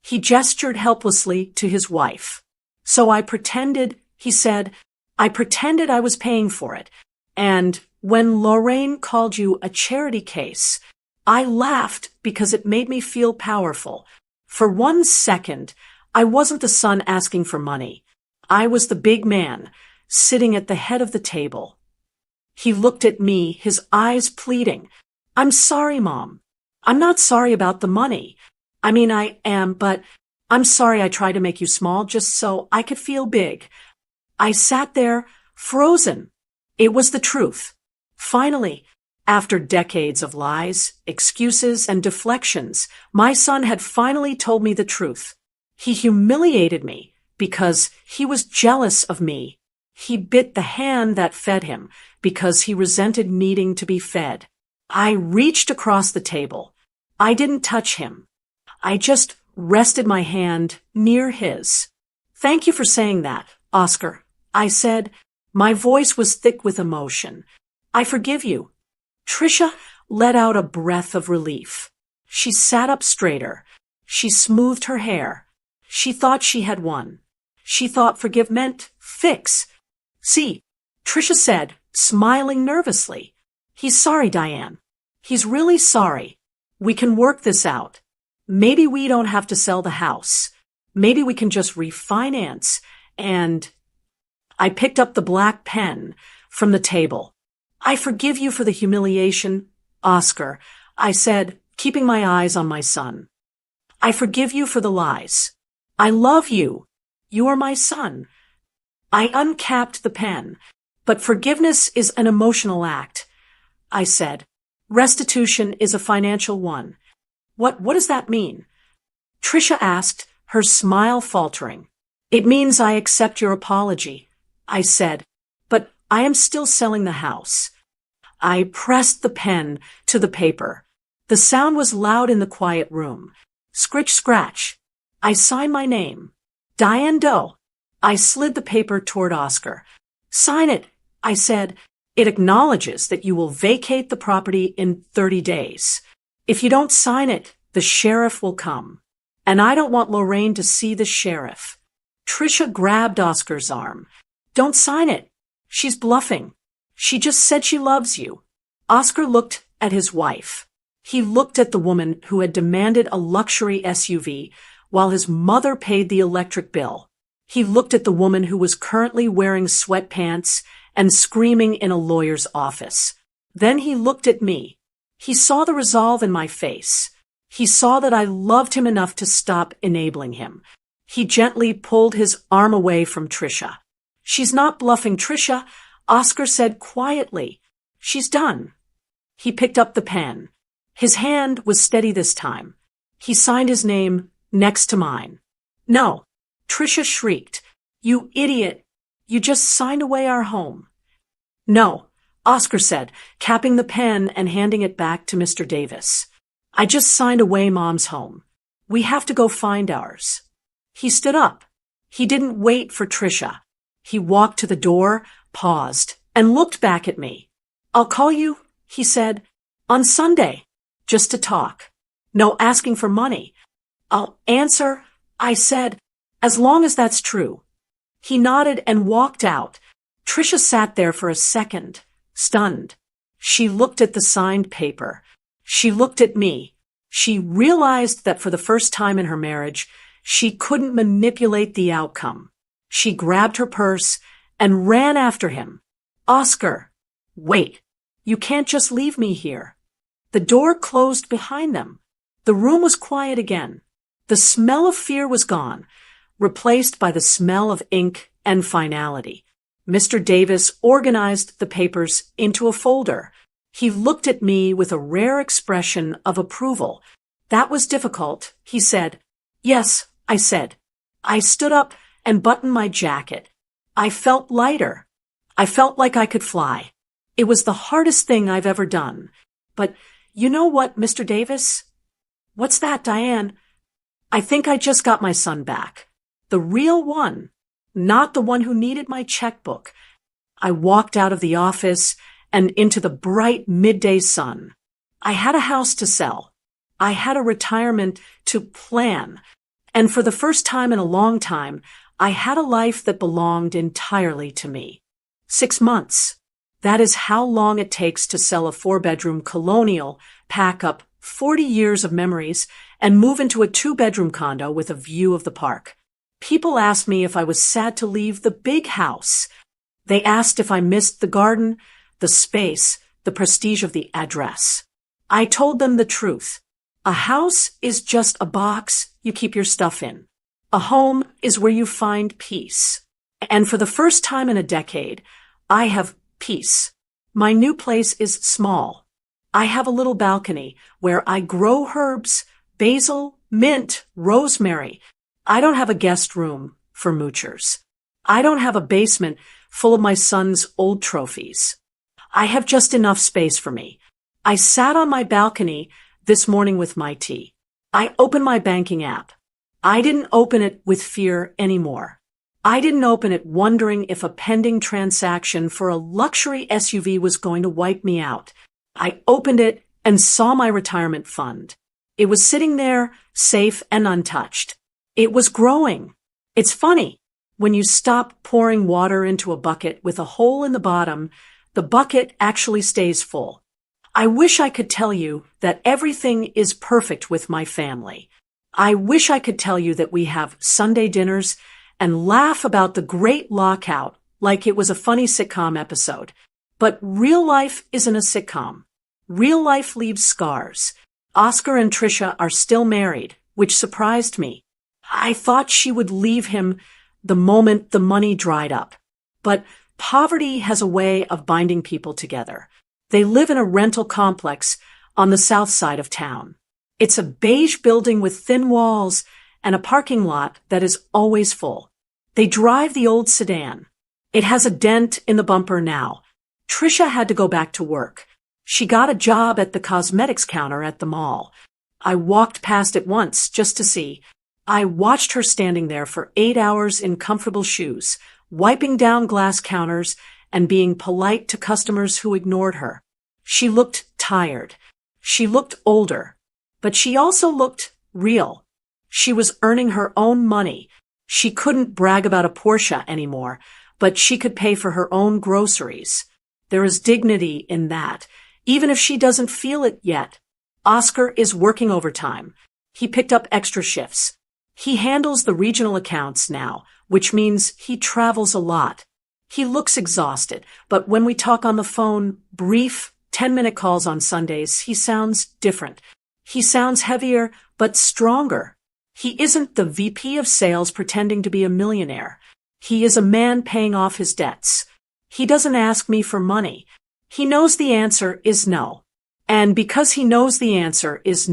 He gestured helplessly to his wife. So I pretended, he said, I pretended I was paying for it. And when Lorraine called you a charity case, I laughed because it made me feel powerful. For 1 second, I wasn't the son asking for money. I was the big man, sitting at the head of the table. He looked at me, his eyes pleading. I'm sorry, Mom. I'm not sorry about the money. I mean, I am, but I'm sorry I tried to make you small just so I could feel big. I sat there, frozen. It was the truth. Finally, after decades of lies, excuses, and deflections, my son had finally told me the truth. He humiliated me because he was jealous of me. He bit the hand that fed him because he resented needing to be fed. I reached across the table. I didn't touch him. I just rested my hand near his. Thank you for saying that, Oscar, I said. My voice was thick with emotion. I forgive you. Tricia let out a breath of relief. She sat up straighter. She smoothed her hair. She thought she had won. She thought forgive meant fix. See, Tricia said, smiling nervously. He's sorry, Diane. He's really sorry. We can work this out. Maybe we don't have to sell the house. Maybe we can just refinance. And I picked up the black pen from the table. I forgive you for the humiliation, Oscar, I said, keeping my eyes on my son. I forgive you for the lies. I love you. You are my son. I uncapped the pen. But forgiveness is an emotional act, I said. Restitution is a financial one. What does that mean? Tricia asked, her smile faltering. It means I accept your apology, I said, but I am still selling the house. I pressed the pen to the paper. The sound was loud in the quiet room. Scritch, scratch. I signed my name. Diane Doe. I slid the paper toward Oscar. Sign it, I said. It acknowledges that you will vacate the property in 30 days. If you don't sign it, the sheriff will come. And I don't want Lorraine to see the sheriff. Tricia grabbed Oscar's arm. Don't sign it. She's bluffing. She just said she loves you. Oscar looked at his wife. He looked at the woman who had demanded a luxury SUV while his mother paid the electric bill. He looked at the woman who was currently wearing sweatpants and screaming in a lawyer's office. Then he looked at me. He saw the resolve in my face. He saw that I loved him enough to stop enabling him. He gently pulled his arm away from Tricia. She's not bluffing, Tricia, Oscar said quietly. She's done. He picked up the pen. His hand was steady this time. He signed his name next to mine. No, Tricia shrieked. You idiot. You just signed away our home. No, Oscar said, capping the pen and handing it back to Mr. Davis. I just signed away Mom's home. We have to go find ours. He stood up. He didn't wait for Trisha. He walked to the door, paused, and looked back at me. I'll call you, he said, on Sunday, just to talk. No asking for money. I'll answer, I said, as long as that's true. He nodded and walked out. Trisha sat there for a second, stunned. She looked at the signed paper. She looked at me. She realized that for the first time in her marriage, she couldn't manipulate the outcome. She grabbed her purse and ran after him. Oscar, wait. You can't just leave me here. The door closed behind them. The room was quiet again. The smell of fear was gone, replaced by the smell of ink and finality. Mr. Davis organized the papers into a folder. He looked at me with a rare expression of approval. That was difficult, he said. Yes, I said. I stood up and buttoned my jacket. I felt lighter. I felt like I could fly. It was the hardest thing I've ever done. But you know what, Mr. Davis? What's that, Diane? I think I just got my son back. The real one, not the one who needed my checkbook. I walked out of the office and into the bright midday sun. I had a house to sell. I had a retirement to plan. And for the first time in a long time, I had a life that belonged entirely to me. 6 months. That is how long it takes to sell a 4-bedroom colonial, pack up 40 years of memories, and move into a 2-bedroom condo with a view of the park. People asked me if I was sad to leave the big house. They asked if I missed the garden, the space, the prestige of the address. I told them the truth. A house is just a box you keep your stuff in. A home is where you find peace. And for the first time in a decade, I have peace. My new place is small. I have a little balcony where I grow herbs, basil, mint, rosemary. I don't have a guest room for moochers. I don't have a basement full of my son's old trophies. I have just enough space for me. I sat on my balcony this morning with my tea. I opened my banking app. I didn't open it with fear anymore. I didn't open it wondering if a pending transaction for a luxury SUV was going to wipe me out. I opened it and saw my retirement fund. It was sitting there, safe and untouched. It was growing. It's funny. When you stop pouring water into a bucket with a hole in the bottom, the bucket actually stays full. I wish I could tell you that everything is perfect with my family. I wish I could tell you that we have Sunday dinners and laugh about the great lockout like it was a funny sitcom episode. But real life isn't a sitcom. Real life leaves scars. Oscar and Trisha are still married, which surprised me. I thought she would leave him the moment the money dried up. But poverty has a way of binding people together. They live in a rental complex on the south side of town. It's a beige building with thin walls and a parking lot that is always full. They drive the old sedan. It has a dent in the bumper now. Trisha had to go back to work. She got a job at the cosmetics counter at the mall. I walked past it once just to see. I watched her standing there for 8 hours in comfortable shoes, wiping down glass counters and being polite to customers who ignored her. She looked tired. She looked older. But she also looked real. She was earning her own money. She couldn't brag about a Porsche anymore, but she could pay for her own groceries. There is dignity in that, even if she doesn't feel it yet. Oscar is working overtime. He picked up extra shifts. He handles the regional accounts now, which means he travels a lot. He looks exhausted, but when we talk on the phone, brief 10-minute calls on Sundays, he sounds different. He sounds heavier, but stronger. He isn't the VP of sales pretending to be a millionaire. He is a man paying off his debts. He doesn't ask me for money. He knows the answer is no. And because he knows the answer is no,